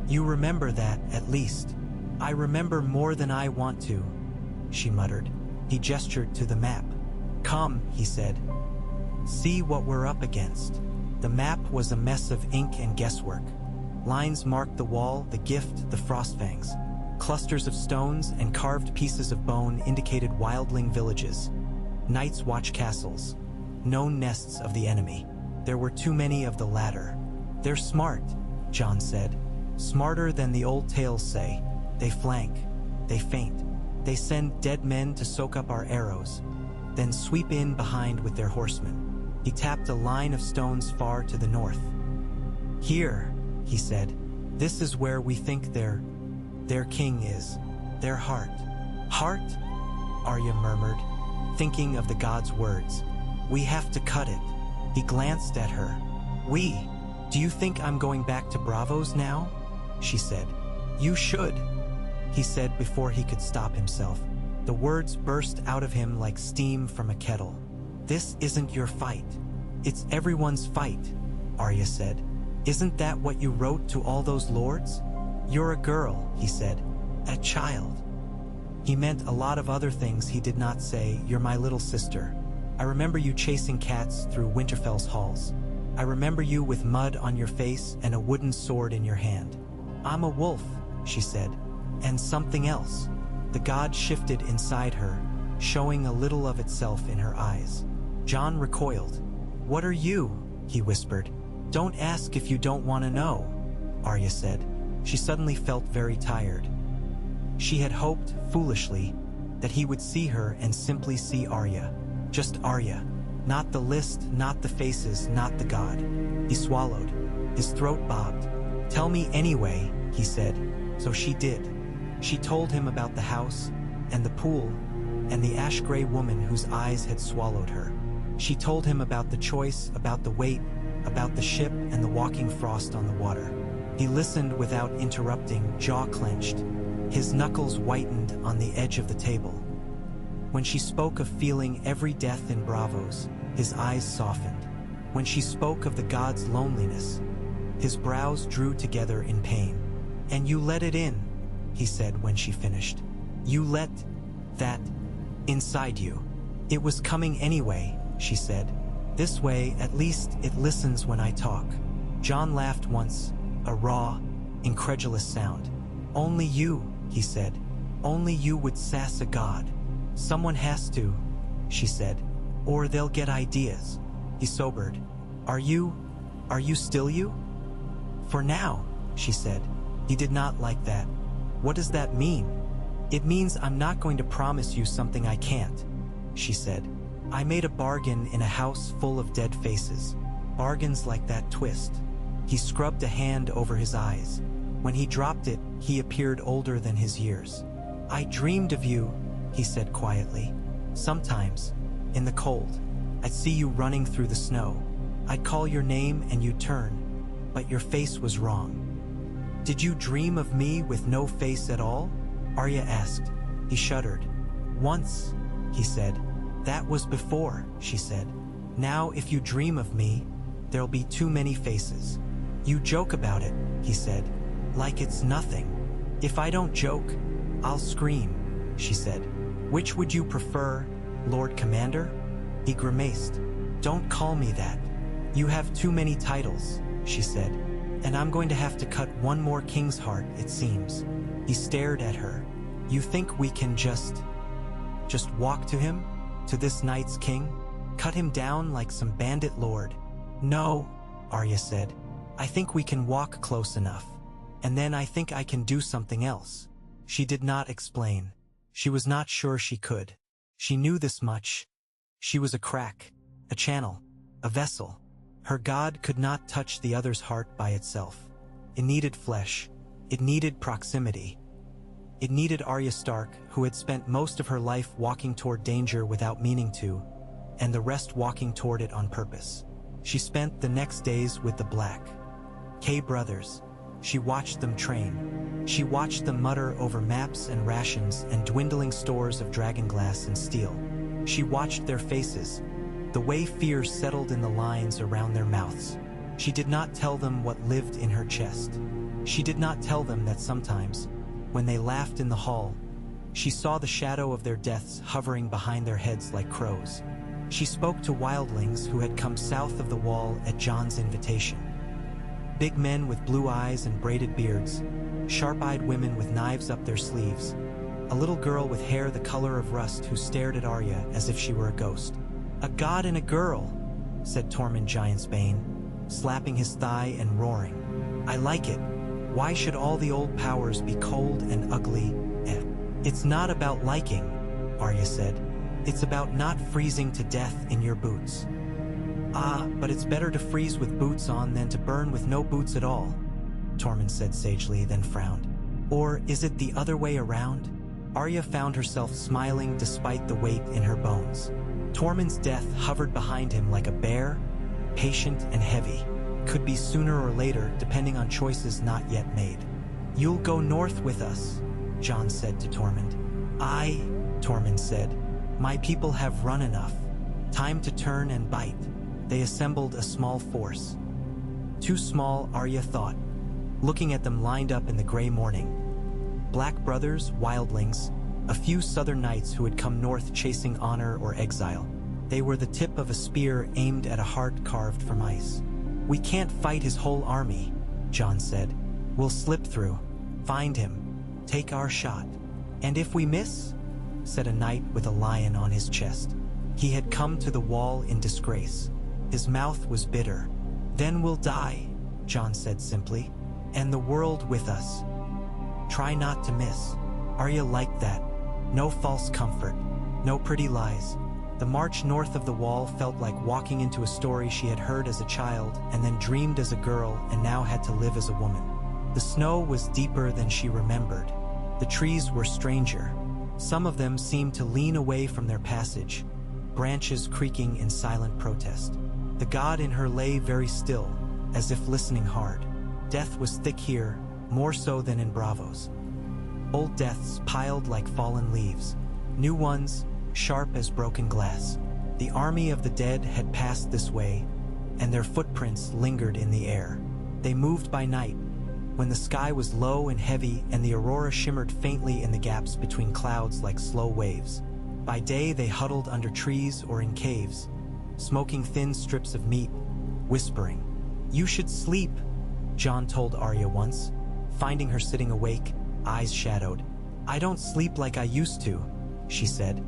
[SPEAKER 1] "You remember that, at least." "I remember more than I want to," she muttered. He gestured to the map. "Come," he said. "See what we're up against." The map was a mess of ink and guesswork. Lines marked the wall, the gift, the frostfangs. Clusters of stones and carved pieces of bone indicated wildling villages. Night's Watch castles. Known nests of the enemy. There were too many of the latter. "They're smart," Jon said. "Smarter than the old tales say. They flank. They feint. They send dead men to soak up our arrows, then sweep in behind with their horsemen." He tapped a line of stones far to the north. "Here," he said. "This is where we think their king is. Their heart." "Heart?" Arya murmured, thinking of the god's words. "We have to cut it." He glanced at her. "We? Do you think I'm going back to Bravos now?" she said. "You should," he said before he could stop himself. The words burst out of him like steam from a kettle. "This isn't your fight. It's everyone's fight," Arya said. "Isn't that what you wrote to all those lords?" "You're a girl," he said. "A child." He meant a lot of other things he did not say. "You're my little sister. I remember you chasing cats through Winterfell's halls. I remember you with mud on your face and a wooden sword in your hand." "I'm a wolf," she said. "And something else." The god shifted inside her, showing a little of itself in her eyes. Jon recoiled. "What are you?" he whispered. "Don't ask if you don't want to know," Arya said. She suddenly felt very tired. She had hoped, foolishly, that he would see her and simply see Arya. Just Arya. Not the list, not the faces, not the god. He swallowed. His throat bobbed. "Tell me anyway," he said. So she did. She told him about the house, and the pool, and the ash-gray woman whose eyes had swallowed her. She told him about the choice, about the weight, about the ship and the walking frost on the water. He listened without interrupting, jaw clenched. His knuckles whitened on the edge of the table. When she spoke of feeling every death in Bravos, his eyes softened. When she spoke of the god's loneliness, his brows drew together in pain. "And you let it in," he said when she finished. "You let that inside you." "It was coming anyway," she said. "This way, at least, it listens when I talk." Jon laughed once, a raw, incredulous sound. "Only you," he said. "Only you would sass a god." "Someone has to," she said, "or they'll get ideas." He sobered. Are you still you?" "For now," she said. He did not like that. "What does that mean?" "It means I'm not going to promise you something I can't," she said. "I made a bargain in a house full of dead faces. Bargains like that twist." He scrubbed a hand over his eyes. When he dropped it, he appeared older than his years. "I dreamed of you," he said quietly. "Sometimes, in the cold, I'd see you running through the snow. I'd call your name and you'd turn, but your face was wrong." "Did you dream of me with no face at all?" Arya asked. He shuddered. "Once," he said. "That was before," she said. "Now if you dream of me, there'll be too many faces." "You joke about it," he said, "like it's nothing." "If I don't joke, I'll scream," she said. "Which would you prefer, Lord Commander?" He grimaced. "Don't call me that. You have too many titles," she said. "And I'm going to have to cut one more king's heart, it seems." He stared at her. "You think we can just walk to him? To this night's king?" Cut him down like some bandit lord. No, Arya said. I think we can walk close enough. And then I think I can do something else. She did not explain. She was not sure she could. She knew this much. She was a crack, a channel, a vessel. Her god could not touch the other's heart by itself. It needed flesh. It needed proximity. It needed Arya Stark, who had spent most of her life walking toward danger without meaning to, and the rest walking toward it on purpose. She spent the next days with the Black K brothers. She watched them train. She watched them mutter over maps and rations and dwindling stores of dragonglass and steel. She watched their faces, the way fear settled in the lines around their mouths. She did not tell them what lived in her chest. She did not tell them that sometimes, when they laughed in the hall, she saw the shadow of their deaths hovering behind their heads like crows. She spoke to wildlings who had come south of the wall at Jon's invitation. Big men with blue eyes and braided beards, sharp-eyed women with knives up their sleeves, a little girl with hair the color of rust who stared at Arya as if she were a ghost. "A god and a girl," said Tormund Giantsbane, slapping his thigh and roaring. "I like it. Why should all the old powers be cold and ugly? It's not about liking," Arya said. "It's about not freezing to death in your boots." "Ah, but it's better to freeze with boots on than to burn with no boots at all," Tormund said sagely, then frowned. "Or is it the other way around?" Arya found herself smiling despite the weight in her bones. Tormund's death hovered behind him like a bear, patient and heavy. Could be sooner or later, depending on choices not yet made. "You'll go north with us," Jon said to Tormund. "Aye," Tormund said. "My people have run enough. Time to turn and bite." They assembled a small force. Too small, Arya thought, looking at them lined up in the gray morning. Black brothers, wildlings, a few southern knights who had come north chasing honor or exile. They were the tip of a spear aimed at a heart carved from ice. "We can't fight his whole army," Jon said. "We'll slip through, find him, take our shot. And if we miss?" said a knight with a lion on his chest. He had come to the wall in disgrace. His mouth was bitter. "Then we'll die," Jon said simply, "and the world with us. Try not to miss." Arya liked that. No false comfort, no pretty lies. The march north of the wall felt like walking into a story she had heard as a child and then dreamed as a girl and now had to live as a woman. The snow was deeper than she remembered. The trees were stranger. Some of them seemed to lean away from their passage, branches creaking in silent protest. The god in her lay very still, as if listening hard. Death was thick here, more so than in Bravos. Old deaths piled like fallen leaves. New ones, sharp as broken glass. The army of the dead had passed this way, and their footprints lingered in the air. They moved by night, when the sky was low and heavy and the aurora shimmered faintly in the gaps between clouds like slow waves. By day they huddled under trees or in caves, smoking thin strips of meat, whispering. "You should sleep," Jon told Arya once, finding her sitting awake, eyes shadowed. "I don't sleep like I used to," she said.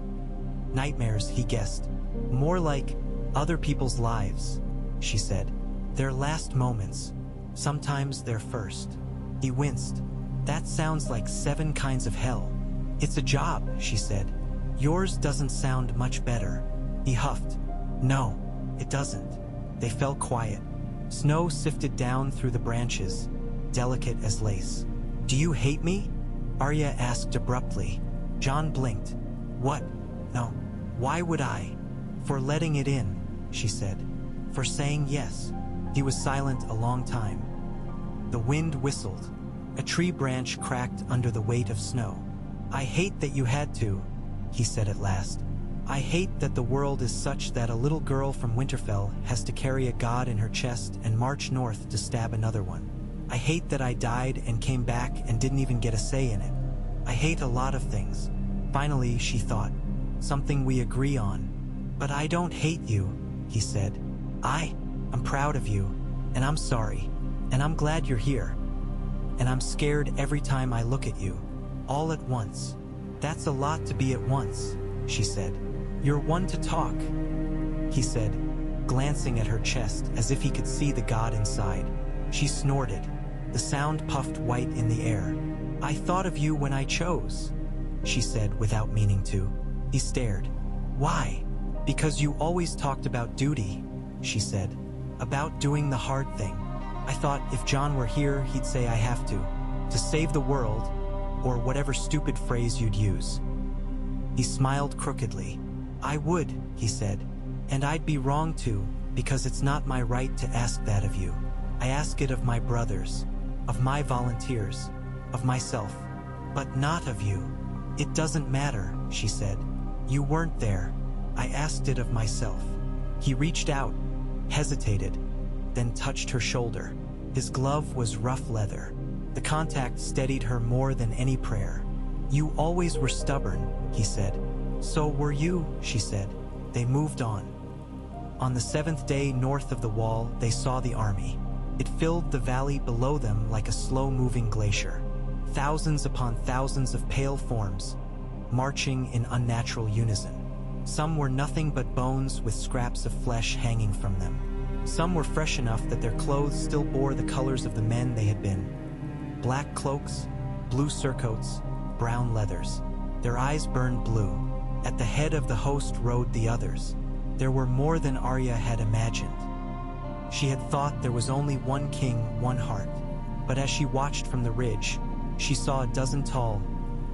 [SPEAKER 1] "Nightmares," he guessed. "More like other people's lives," she said. "Their last moments, sometimes their first." He winced. "That sounds like 7 kinds of hell." "It's a job," she said. "Yours doesn't sound much better." He huffed. "No, it doesn't." They fell quiet. Snow sifted down through the branches, delicate as lace. "Do you hate me?" Arya asked abruptly. Jon blinked. "What? No. Why would I?" "For letting it in," she said. "For saying yes." He was silent a long time. The wind whistled. A tree branch cracked under the weight of snow. "I hate that you had to," he said at last. "I hate that the world is such that a little girl from Winterfell has to carry a god in her chest and march north to stab another one. I hate that I died and came back and didn't even get a say in it. I hate a lot of things." Finally, she thought, "Something we agree on." "But I don't hate you," he said. I'm proud of you, and I'm sorry, and I'm glad you're here. And I'm scared every time I look at you, all at once." "That's a lot to be at once," she said. "You're one to talk." he said, glancing at her chest as if he could see the god inside. She snorted. The sound puffed white in the air. "I thought of you when I chose," she said without meaning to. He stared. "Why?" "Because you always talked about duty," she said. "About doing the hard thing. I thought if John were here, he'd say I have to save the world, or whatever stupid phrase you'd use." He smiled crookedly. "I would," he said, "and I'd be wrong to, because it's not my right to ask that of you. I ask it of my brothers, of my volunteers, of myself, but not of you." "It doesn't matter," she said. "You weren't there. I asked it of myself." He reached out, hesitated, then touched her shoulder. His glove was rough leather. The contact steadied her more than any prayer. "You always were stubborn," he said. "So were you," she said. They moved on. On the 7th day north of the wall, they saw the army. It filled the valley below them like a slow-moving glacier. Thousands upon thousands of pale forms, marching in unnatural unison. Some were nothing but bones with scraps of flesh hanging from them. Some were fresh enough that their clothes still bore the colors of the men they had been. Black cloaks, blue surcoats, brown leathers. Their eyes burned blue. At the head of the host rode the others. There were more than Arya had imagined. She had thought there was only one king, one heart. But as she watched from the ridge, she saw a dozen tall,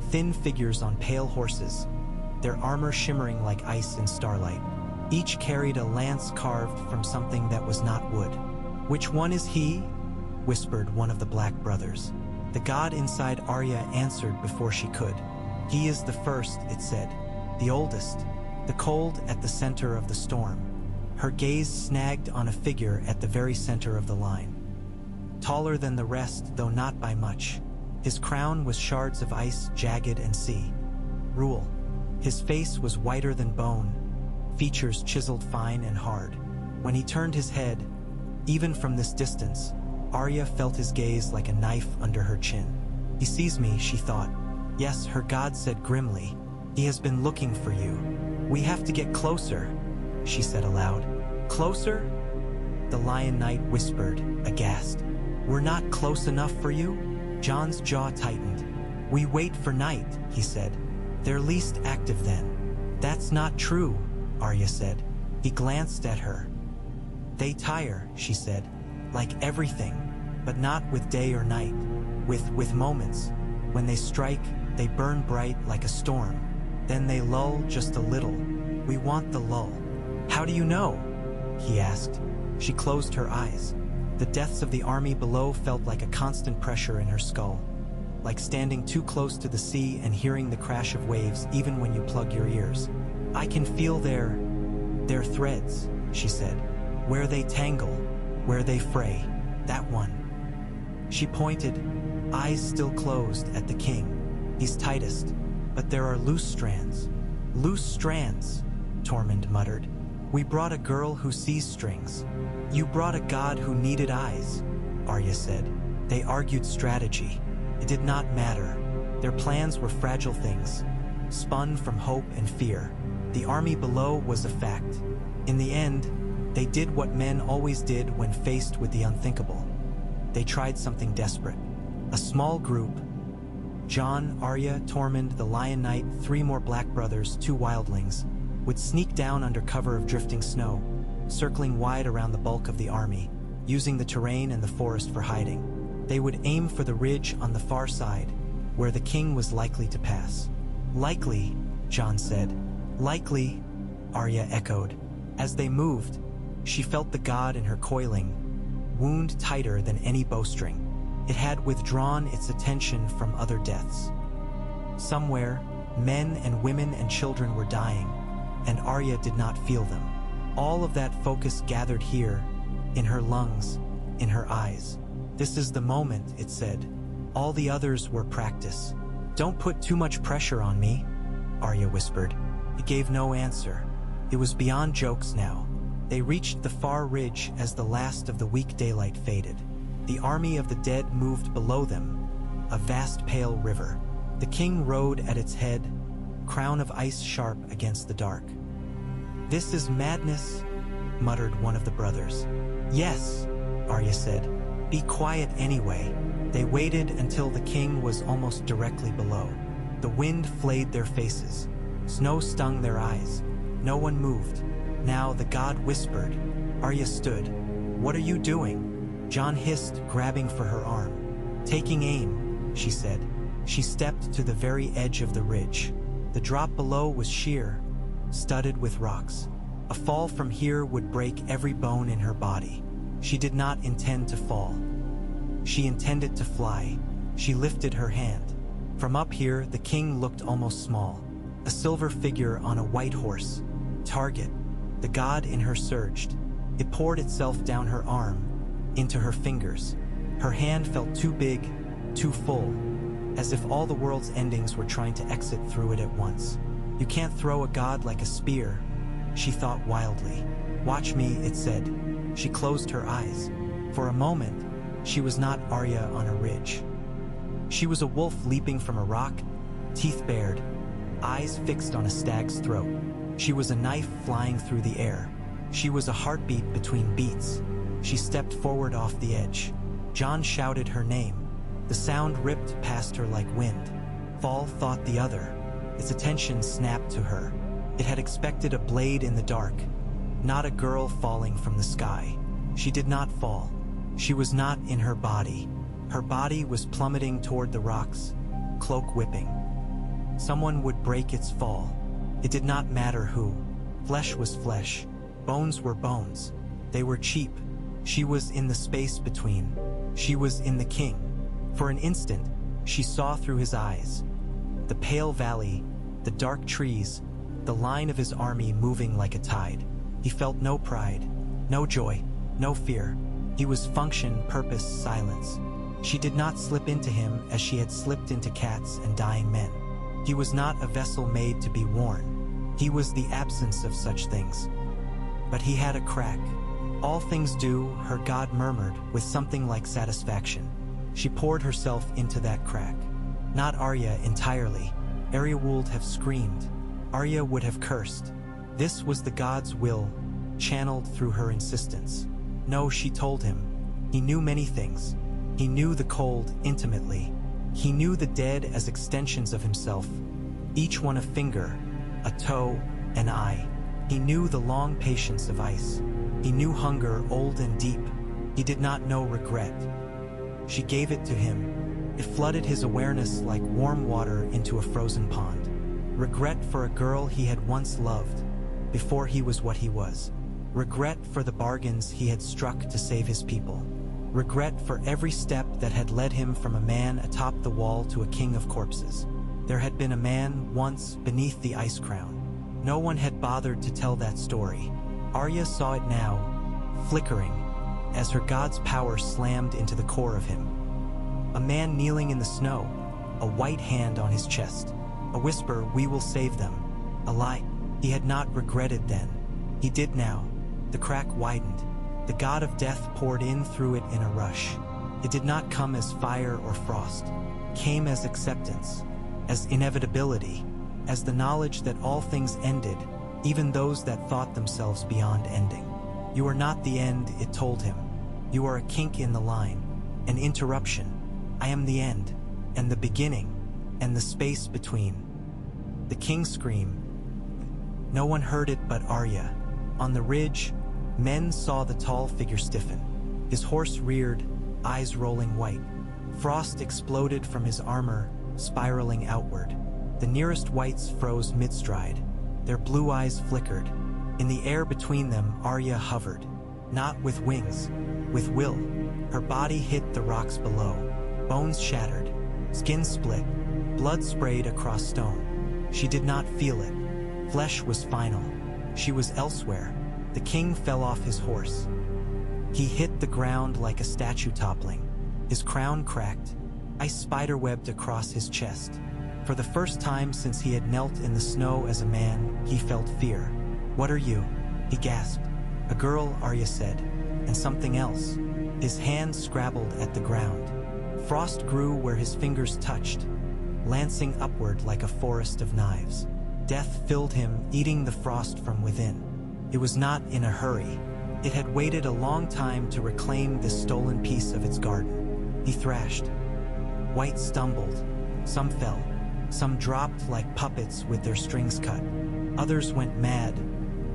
[SPEAKER 1] thin figures on pale horses, their armor shimmering like ice in starlight. Each carried a lance carved from something that was not wood. "Which one is he?" whispered one of the Black brothers. The god inside Arya answered before she could. "He is the first," it said, "the oldest, the cold at the center of the storm." Her gaze snagged on a figure at the very center of the line. Taller than the rest, though not by much. His crown was shards of ice, jagged and sea. Rule. His face was whiter than bone, features chiseled fine and hard. When he turned his head, even from this distance, Arya felt his gaze like a knife under her chin. "He sees me," she thought. Yes, her god said grimly. "He has been looking for you. We have to get closer," she said aloud. "Closer?" The Lion Knight whispered, aghast. "We're not close enough for you?" John's jaw tightened. "We wait for night," he said. "They're least active then." "That's not true," Arya said. He glanced at her. "They tire," she said, "like everything, but not with day or night. With moments. When they strike, they burn bright like a storm. Then they lull just a little. We want the lull." "How do you know?" he asked. She closed her eyes. The deaths of the army below felt like a constant pressure in her skull, like standing too close to the sea and hearing the crash of waves even when you plug your ears. "I can feel their threads," she said. "Where they tangle, where they fray. That one." She pointed, eyes still closed, at the king. "He's tightest, but there are loose strands." "Loose strands," Tormund muttered. "We brought a girl who sees strings." "You brought a god who needed eyes," Arya said. They argued strategy. It did not matter. Their plans were fragile things, spun from hope and fear. The army below was a fact. In the end, they did what men always did when faced with the unthinkable. They tried something desperate. A small group, Jon, Arya, Tormund, the Lion Knight, 3 more Black brothers, 2 wildlings, would sneak down under cover of drifting snow, circling wide around the bulk of the army, using the terrain and the forest for hiding. They would aim for the ridge on the far side, where the king was likely to pass. "Likely," Jon said. "Likely," Arya echoed. As they moved, she felt the god in her coiling, wound tighter than any bowstring. It had withdrawn its attention from other deaths. Somewhere, men and women and children were dying, and Arya did not feel them. All of that focus gathered here, in her lungs, in her eyes. "This is the moment," it said. All the others were practice. "Don't put too much pressure on me," Arya whispered. He gave no answer. It was beyond jokes now. They reached the far ridge as the last of the weak daylight faded. The army of the dead moved below them, a vast pale river. The king rode at its head, crown of ice sharp against the dark. "This is madness," muttered one of the brothers. "Yes," Arya said. "Be quiet anyway." They waited until the king was almost directly below. The wind flayed their faces. Snow stung their eyes. No one moved. Now the god whispered. Arya stood. "What are you doing?" Jon hissed, grabbing for her arm. "Taking aim," she said. She stepped to the very edge of the ridge. The drop below was sheer, studded with rocks. A fall from here would break every bone in her body. She did not intend to fall. She intended to fly. She lifted her hand. From up here, the king looked almost small. A silver figure on a white horse. Target. The god in her surged. It poured itself down her arm, into her fingers. Her hand felt too big, too full, as if all the world's endings were trying to exit through it at once. "You can't throw a god like a spear," she thought wildly. "Watch me," it said. She closed her eyes. For a moment, she was not Arya on a ridge. She was a wolf leaping from a rock, teeth bared, eyes fixed on a stag's throat. She was a knife flying through the air. She was a heartbeat between beats. She stepped forward off the edge. Jon shouted her name. The sound ripped past her like wind. Fall, thought the other. Its attention snapped to her. It had expected a blade in the dark, not a girl falling from the sky. She did not fall. She was not in her body. Her body was plummeting toward the rocks, cloak whipping. Someone would break its fall. It did not matter who. Flesh was flesh. Bones were bones. They were cheap. She was in the space between. She was in the king. For an instant, she saw through his eyes. The pale valley, the dark trees, the line of his army moving like a tide. He felt no pride, no joy, no fear. He was function, purpose, silence. She did not slip into him as she had slipped into cats and dying men. He was not a vessel made to be worn. He was the absence of such things. But he had a crack. "All things do," her god murmured with something like satisfaction. She poured herself into that crack. Not Arya entirely. Arya would have screamed. Arya would have cursed. This was the god's will, channeled through her insistence. No, she told him. He knew many things. He knew the cold intimately. He knew the dead as extensions of himself, each one a finger, a toe, an eye. He knew the long patience of ice. He knew hunger old and deep. He did not know regret. She gave it to him. It flooded his awareness like warm water into a frozen pond. Regret for a girl he had once loved, before he was what he was. Regret for the bargains he had struck to save his people. Regret for every step that had led him from a man atop the wall to a king of corpses. There had been a man once beneath the ice crown. No one had bothered to tell that story. Arya saw it now, flickering, as her god's power slammed into the core of him. A man kneeling in the snow, a white hand on his chest. A whisper, "We will save them." A lie. He had not regretted then. He did now. The crack widened. The god of death poured in through it in a rush. It did not come as fire or frost. It came as acceptance, as inevitability, as the knowledge that all things ended, even those that thought themselves beyond ending. "You are not the end," it told him. "You are a kink in the line, an interruption. I am the end, and the beginning, and the space between." The king screamed. No one heard it but Arya. On the ridge, men saw the tall figure stiffen. His horse reared, eyes rolling white. Frost exploded from his armor, spiraling outward. The nearest whites froze mid-stride. Their blue eyes flickered. In the air between them, Arya hovered. Not with wings, with will. Her body hit the rocks below. Bones shattered. Skin split. Blood sprayed across stone. She did not feel it. Flesh was final. She was elsewhere. The king fell off his horse. He hit the ground like a statue toppling. His crown cracked. Ice spiderwebbed across his chest. For the first time since he had knelt in the snow as a man, he felt fear. "What are you?" he gasped. "A girl," Arya said, "and something else." His hand scrabbled at the ground. Frost grew where his fingers touched, lancing upward like a forest of knives. Death filled him, eating the frost from within. It was not in a hurry. It had waited a long time to reclaim this stolen piece of its garden. He thrashed. White stumbled. Some fell. Some dropped like puppets with their strings cut. Others went mad,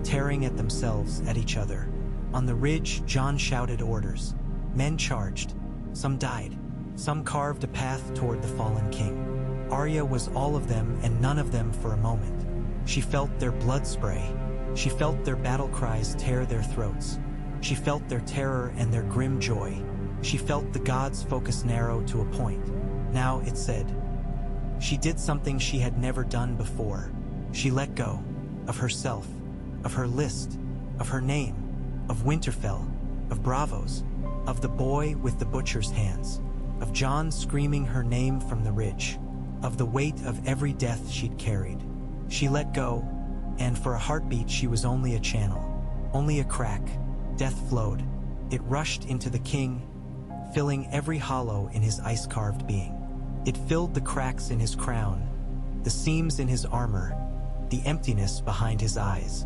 [SPEAKER 1] tearing at themselves, at each other. On the ridge, Jon shouted orders. Men charged. Some died. Some carved a path toward the fallen king. Arya was all of them and none of them for a moment. She felt their blood spray. She felt their battle cries tear their throats. She felt their terror and their grim joy. She felt the gods focus narrow to a point. Now it said. She did something she had never done before. She let go of herself, of her list, of her name, of Winterfell, of Bravos, of the boy with the butcher's hands, of Jon screaming her name from the ridge, of the weight of every death she'd carried. She let go, and for a heartbeat she was only a channel, only a crack. Death flowed. It rushed into the king, filling every hollow in his ice-carved being. It filled the cracks in his crown, the seams in his armor, the emptiness behind his eyes.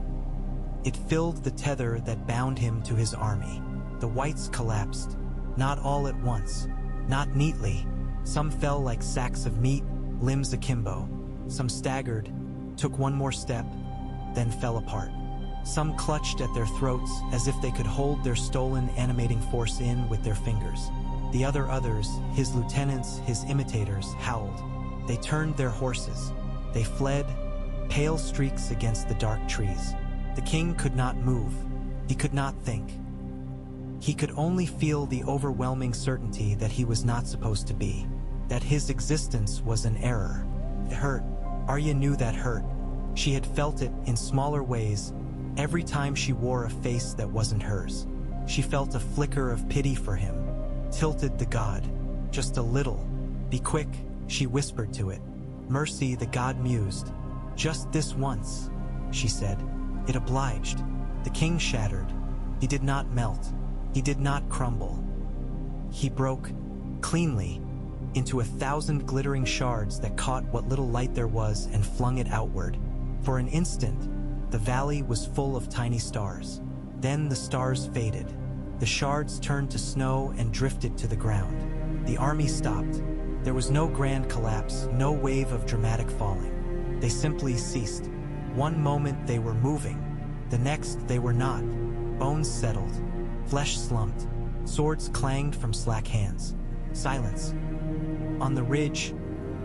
[SPEAKER 1] It filled the tether that bound him to his army. The whites collapsed, not all at once, not neatly. Some fell like sacks of meat, limbs akimbo. Some staggered, took one more step, then fell apart. Some clutched at their throats as if they could hold their stolen animating force in with their fingers. The others, his lieutenants, his imitators, howled. They turned their horses. They fled, pale streaks against the dark trees. The king could not move. He could not think. He could only feel the overwhelming certainty that he was not supposed to be, that his existence was an error. It hurt. Arya knew that hurt. She had felt it in smaller ways every time she wore a face that wasn't hers. She felt a flicker of pity for him. Tilted the god. Just a little. Be quick, she whispered to it. Mercy, the god mused. Just this once, she said. It obliged. The king shattered. He did not melt. He did not crumble. He broke, cleanly, into 1,000 glittering shards that caught what little light there was and flung it outward. For an instant, the valley was full of tiny stars. Then the stars faded. The shards turned to snow and drifted to the ground. The army stopped. There was no grand collapse, no wave of dramatic falling. They simply ceased. One moment they were moving, the next they were not. Bones settled, flesh slumped, swords clanged from slack hands. Silence. On the ridge,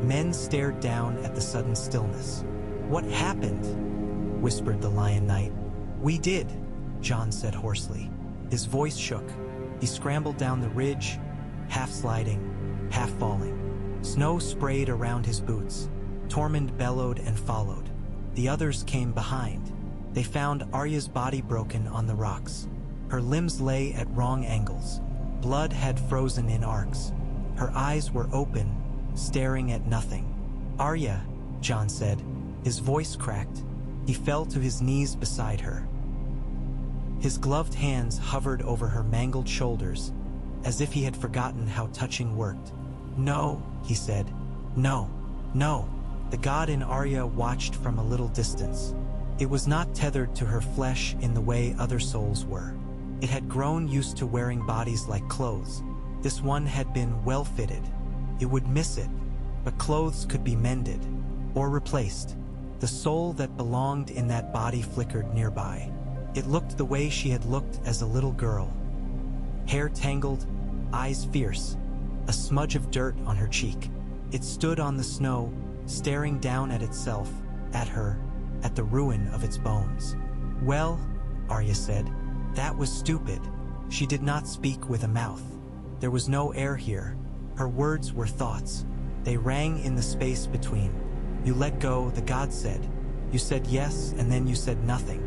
[SPEAKER 1] men stared down at the sudden stillness. What happened? Whispered the Lion Knight. We did, Jon said hoarsely. His voice shook. He scrambled down the ridge, half sliding, half falling. Snow sprayed around his boots. Tormund bellowed and followed. The others came behind. They found Arya's body broken on the rocks. Her limbs lay at wrong angles. Blood had frozen in arcs. Her eyes were open, staring at nothing. Arya, Jon said. His voice cracked. He fell to his knees beside her. His gloved hands hovered over her mangled shoulders, as if he had forgotten how touching worked. No, he said. No, no. The god in Arya watched from a little distance. It was not tethered to her flesh in the way other souls were. It had grown used to wearing bodies like clothes. This one had been well-fitted. It would miss it, but clothes could be mended or replaced. The soul that belonged in that body flickered nearby. It looked the way she had looked as a little girl. Hair tangled, eyes fierce, a smudge of dirt on her cheek. It stood on the snow, staring down at itself, at her, at the ruin of its bones. Well, Arya said, that was stupid. She did not speak with a mouth. There was no air here. Her words were thoughts. They rang in the space between. You let go, the god said. You said yes, and then you said nothing.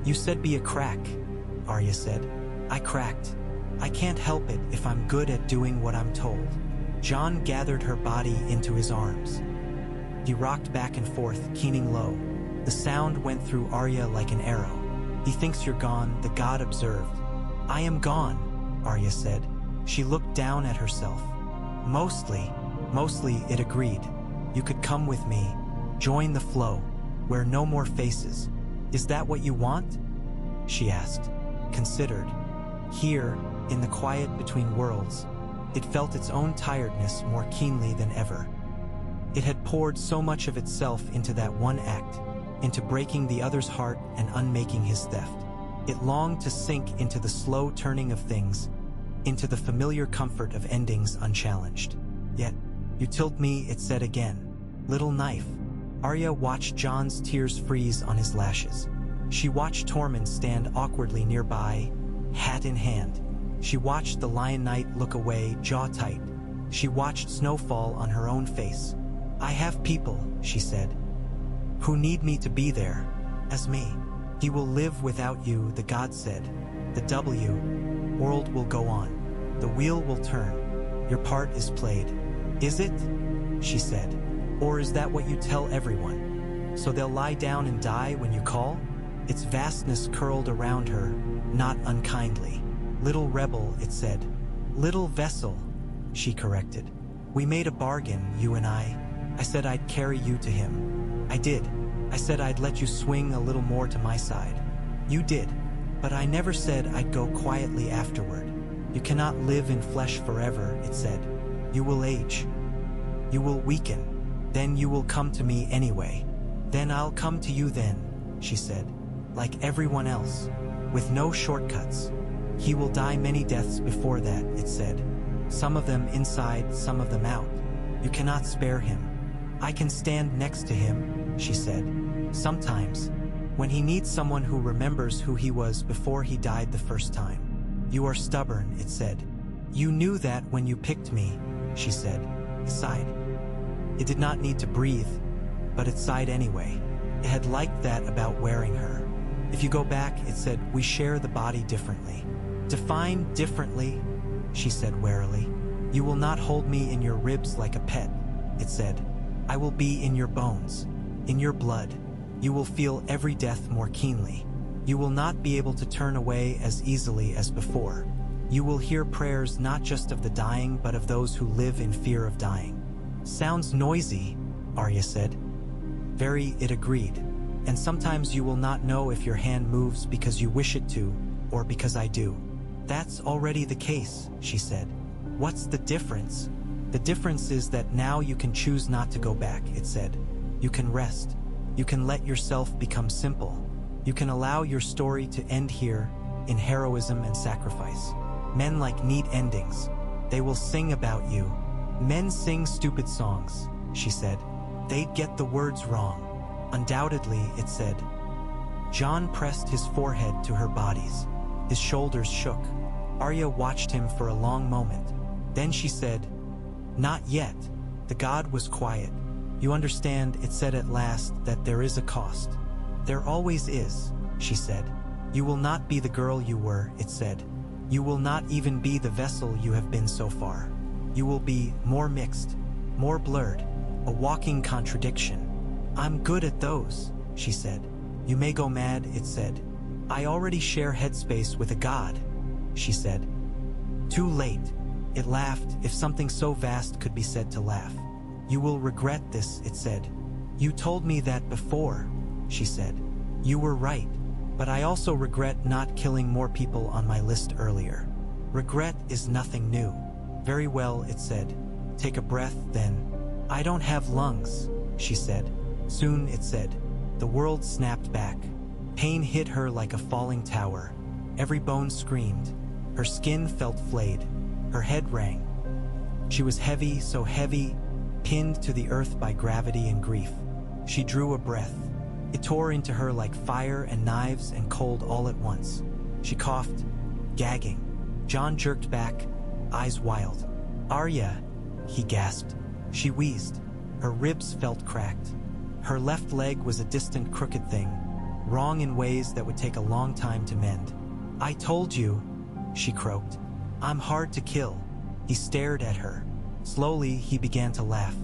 [SPEAKER 1] You said be a crack, Arya said. I cracked. I can't help it if I'm good at doing what I'm told. Jon gathered her body into his arms. He rocked back and forth, keening low. The sound went through Arya like an arrow. He thinks you're gone, the god observed. I am gone, Arya said. She looked down at herself. Mostly, it agreed. You could come with me, join the flow, where no more faces. Is that what you want? she asked, considered. Here, in the quiet between worlds, it felt its own tiredness more keenly than ever. It had poured so much of itself into that one act, into breaking the other's heart and unmaking his theft. It longed to sink into the slow turning of things, into the familiar comfort of endings unchallenged. Yet, you told me, it said again. Little knife. Arya watched John's tears freeze on his lashes. She watched Tormund stand awkwardly nearby, hat in hand. She watched the Lion Knight look away, jaw tight. She watched snowfall on her own face. I have people, she said, who need me to be there, as me. He will live without you, the god said. The world will go on. The wheel will turn. Your part is played. Is it? She said. Or is that what you tell everyone? So they'll lie down and die when you call? Its vastness curled around her, not unkindly. Little rebel, it said. Little vessel, she corrected. We made a bargain, you and I. I said I'd carry you to him. I did. I said I'd let you swing a little more to my side. You did. But I never said I'd go quietly afterward. You cannot live in flesh forever, it said. You will age. You will weaken. Then you will come to me anyway. Then I'll come to you then, she said. Like everyone else. With no shortcuts. He will die many deaths before that, it said. Some of them inside, some of them out. You cannot spare him. I can stand next to him, she said. Sometimes, when he needs someone who remembers who he was before he died the first time. You are stubborn, it said. You knew that when you picked me, she said. It sighed. It did not need to breathe, but it sighed anyway. It had liked that about wearing her. If you go back, it said, we share the body differently. Define differently, she said warily. You will not hold me in your ribs like a pet, it said. I will be in your bones, in your blood. You will feel every death more keenly. You will not be able to turn away as easily as before. You will hear prayers not just of the dying but of those who live in fear of dying. Sounds noisy, Arya said. Very, it agreed. And sometimes you will not know if your hand moves because you wish it to, or because I do. That's already the case, she said. What's the difference? The difference is that now you can choose not to go back, it said. You can rest. You can let yourself become simple. You can allow your story to end here, in heroism and sacrifice. Men like neat endings. They will sing about you. Men sing stupid songs, she said. They'd get the words wrong. Undoubtedly, it said. John pressed his forehead to her bodies. His shoulders shook. Arya watched him for a long moment. Then she said, Not yet. The god was quiet. You understand, it said at last, that there is a cost. There always is, she said. You will not be the girl you were, it said. You will not even be the vessel you have been so far. You will be more mixed, more blurred, a walking contradiction. I'm good at those, she said. You may go mad, it said. I already share headspace with a god, she said. Too late. It laughed, if something so vast could be said to laugh. You will regret this, it said. You told me that before, she said. You were right, but I also regret not killing more people on my list earlier. Regret is nothing new. Very well, it said. Take a breath, then. I don't have lungs, she said. Soon, it said. The world snapped back. Pain hit her like a falling tower. Every bone screamed. Her skin felt flayed. Her head rang. She was heavy, so heavy, pinned to the earth by gravity and grief. She drew a breath. It tore into her like fire and knives and cold all at once. She coughed, gagging. John jerked back, eyes wild. Arya, he gasped. She wheezed. Her ribs felt cracked. Her left leg was a distant crooked thing, wrong in ways that would take a long time to mend. I told you, she croaked. I'm hard to kill. He stared at her. Slowly, he began to laugh.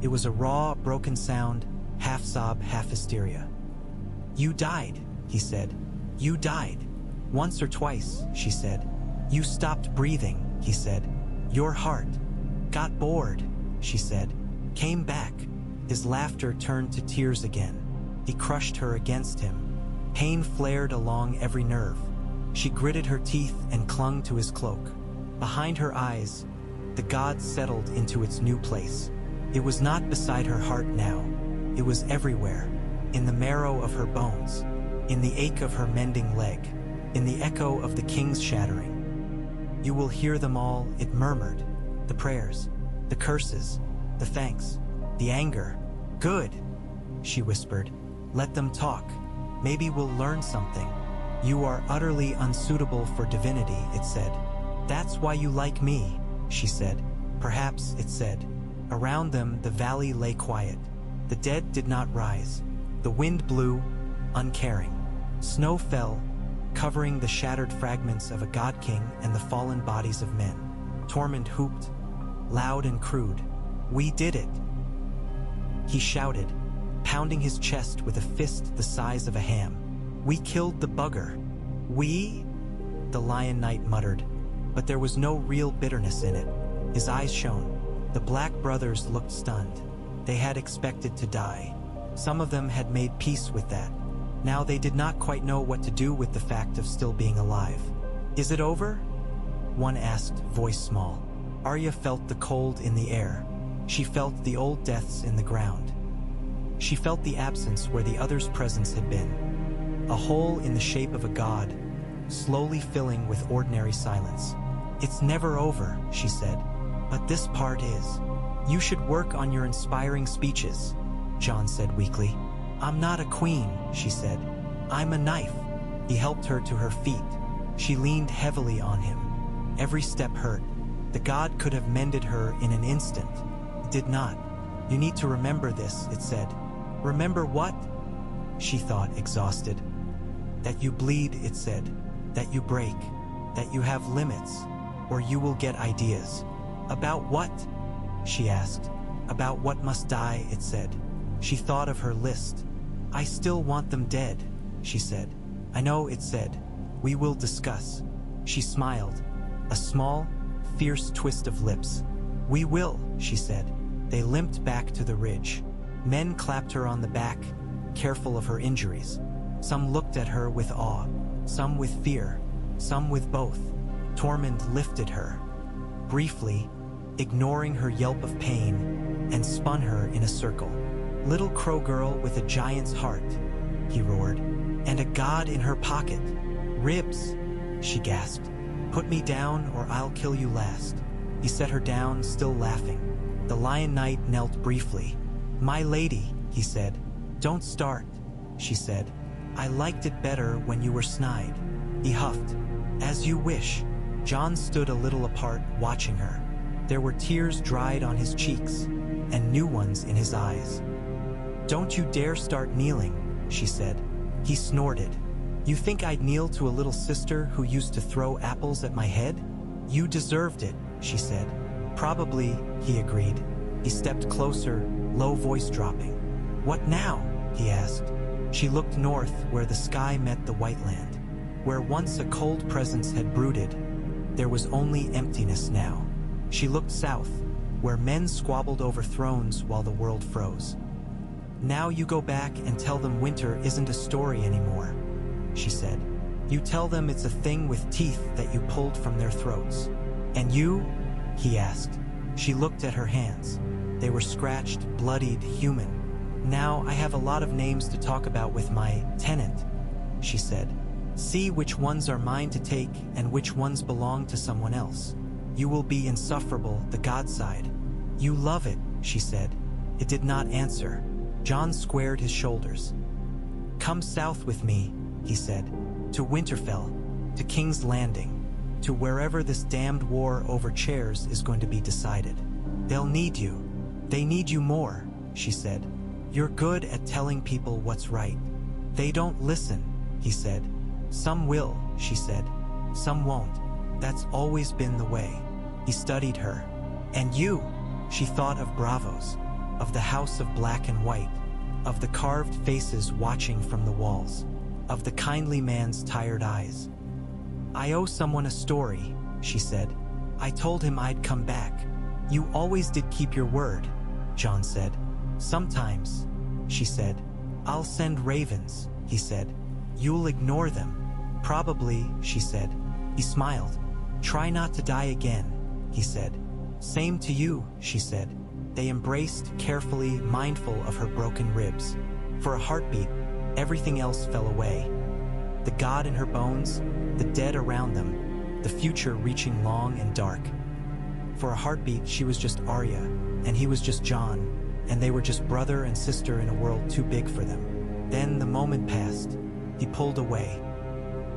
[SPEAKER 1] It was a raw, broken sound, half sob, half hysteria. You died, he said. You died. Once or twice, she said. You stopped breathing, he said. Your heart got bored, she said. Came back. His laughter turned to tears again. He crushed her against him. Pain flared along every nerve. She gritted her teeth and clung to his cloak. Behind her eyes, the god settled into its new place. It was not beside her heart now. It was everywhere, in the marrow of her bones, in the ache of her mending leg, in the echo of the king's shattering. You will hear them all, it murmured. The prayers, the curses, the thanks, the anger. Good, she whispered. Let them talk. Maybe we'll learn something. You are utterly unsuitable for divinity, it said. That's why you like me, she said. Perhaps, it said. Around them, the valley lay quiet. The dead did not rise. The wind blew, uncaring. Snow fell, covering the shattered fragments of a god-king and the fallen bodies of men. Tormund hooped, loud and crude. We did it, he shouted, pounding his chest with a fist the size of a ham. We killed the bugger. We? The Lion Knight muttered, but there was no real bitterness in it. His eyes shone. The Black brothers looked stunned. They had expected to die. Some of them had made peace with that. Now they did not quite know what to do with the fact of still being alive. Is it over? One asked, voice small. Arya felt the cold in the air. She felt the old deaths in the ground. She felt the absence where the other's presence had been. A hole in the shape of a god, slowly filling with ordinary silence. It's never over, she said. But this part is. You should work on your inspiring speeches, Jon said weakly. I'm not a queen, she said. I'm a knife. He helped her to her feet. She leaned heavily on him. Every step hurt. The god could have mended her in an instant. It did not. You need to remember this, it said. Remember what? She thought, exhausted. That you bleed, it said. That you break. That you have limits. Or you will get ideas. About what? She asked. About what must die, it said. She thought of her list. I still want them dead, she said. I know, it said. We will discuss. She smiled. A small, fierce twist of lips. We will, she said. They limped back to the ridge. Men clapped her on the back, careful of her injuries. Some looked at her with awe, some with fear, some with both. Tormund lifted her, briefly, ignoring her yelp of pain, and spun her in a circle. Little crow girl with a giant's heart, he roared, and a god in her pocket. Ribs, she gasped. Put me down or I'll kill you last. He set her down, still laughing. The Lion Knight knelt briefly. My lady, he said. Don't start, she said. I liked it better when you were snide. He huffed. As you wish. Jon stood a little apart, watching her. There were tears dried on his cheeks, and new ones in his eyes. Don't you dare start kneeling, she said. He snorted. You think I'd kneel to a little sister who used to throw apples at my head? You deserved it, she said. Probably, he agreed. He stepped closer, low voice dropping. What now? He asked. She looked north where the sky met the white land. Where once a cold presence had brooded, there was only emptiness now. She looked south, where men squabbled over thrones while the world froze. Now you go back and tell them winter isn't a story anymore, she said. You tell them it's a thing with teeth that you pulled from their throats. And you? He asked. She looked at her hands. They were scratched, bloodied, human. Now I have a lot of names to talk about with my tenant, she said. See which ones are mine to take and which ones belong to someone else. You will be insufferable, the god sighed. You love it, she said. It did not answer. Jon squared his shoulders. Come south with me, he said, to Winterfell, to King's Landing, to wherever this damned war over chairs is going to be decided. They'll need you. They need you more, she said. You're good at telling people what's right. They don't listen, he said. Some will, she said. Some won't. That's always been the way. He studied her. And you? She thought of Bravos, of the house of black and white, of the carved faces watching from the walls, of the kindly man's tired eyes. I owe someone a story, she said. I told him I'd come back. You always did keep your word, Jon said. Sometimes, she said. I'll send ravens, he said. You'll ignore them. Probably, she said. He smiled. Try not to die again, he said. Same to you, she said. They embraced, carefully, mindful of her broken ribs. For a heartbeat, everything else fell away. The God in her bones, the dead around them, the future reaching long and dark. For a heartbeat, she was just Arya, and he was just John, and they were just brother and sister in a world too big for them. Then the moment passed. He pulled away.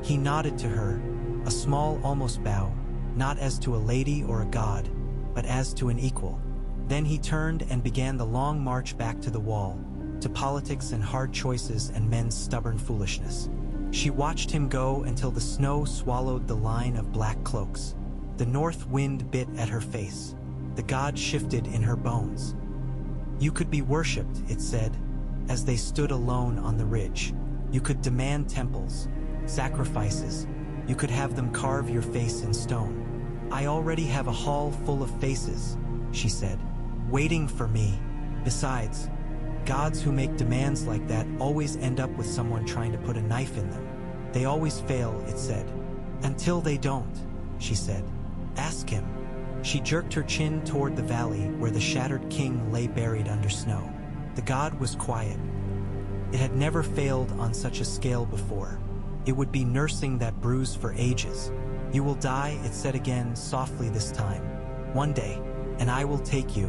[SPEAKER 1] He nodded to her, a small, almost bow, not as to a lady or a god, but as to an equal. Then he turned and began the long march back to the wall, to politics and hard choices and men's stubborn foolishness. She watched him go until the snow swallowed the line of black cloaks. The north wind bit at her face. The god shifted in her bones. You could be worshipped, it said, as they stood alone on the ridge. You could demand temples, sacrifices. You could have them carve your face in stone. I already have a hall full of faces, she said, waiting for me. Besides, gods who make demands like that always end up with someone trying to put a knife in them. They always fail, it said. Until they don't, she said. Ask him. She jerked her chin toward the valley where the shattered king lay buried under snow. The god was quiet. It had never failed on such a scale before. It would be nursing that bruise for ages. You will die, it said again, softly this time. One day, and I will take you.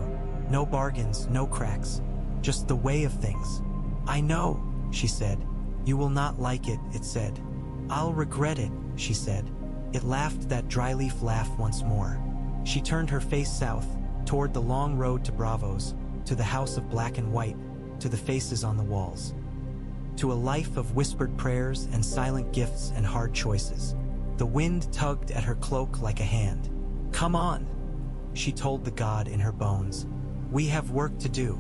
[SPEAKER 1] No bargains, no cracks. Just the way of things. I know, she said. You will not like it, it said. I'll regret it, she said. It laughed that dry leaf laugh once more. She turned her face south, toward the long road to Bravos, to the house of black and white, to the faces on the walls. To a life of whispered prayers and silent gifts and hard choices. The wind tugged at her cloak like a hand. Come on, she told the god in her bones. We have work to do.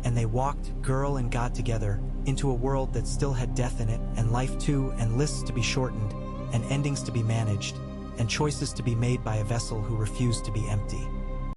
[SPEAKER 1] And they walked, girl and god together, into a world that still had death in it, and life too, and lists to be shortened, and endings to be managed, and choices to be made by a vessel who refused to be empty.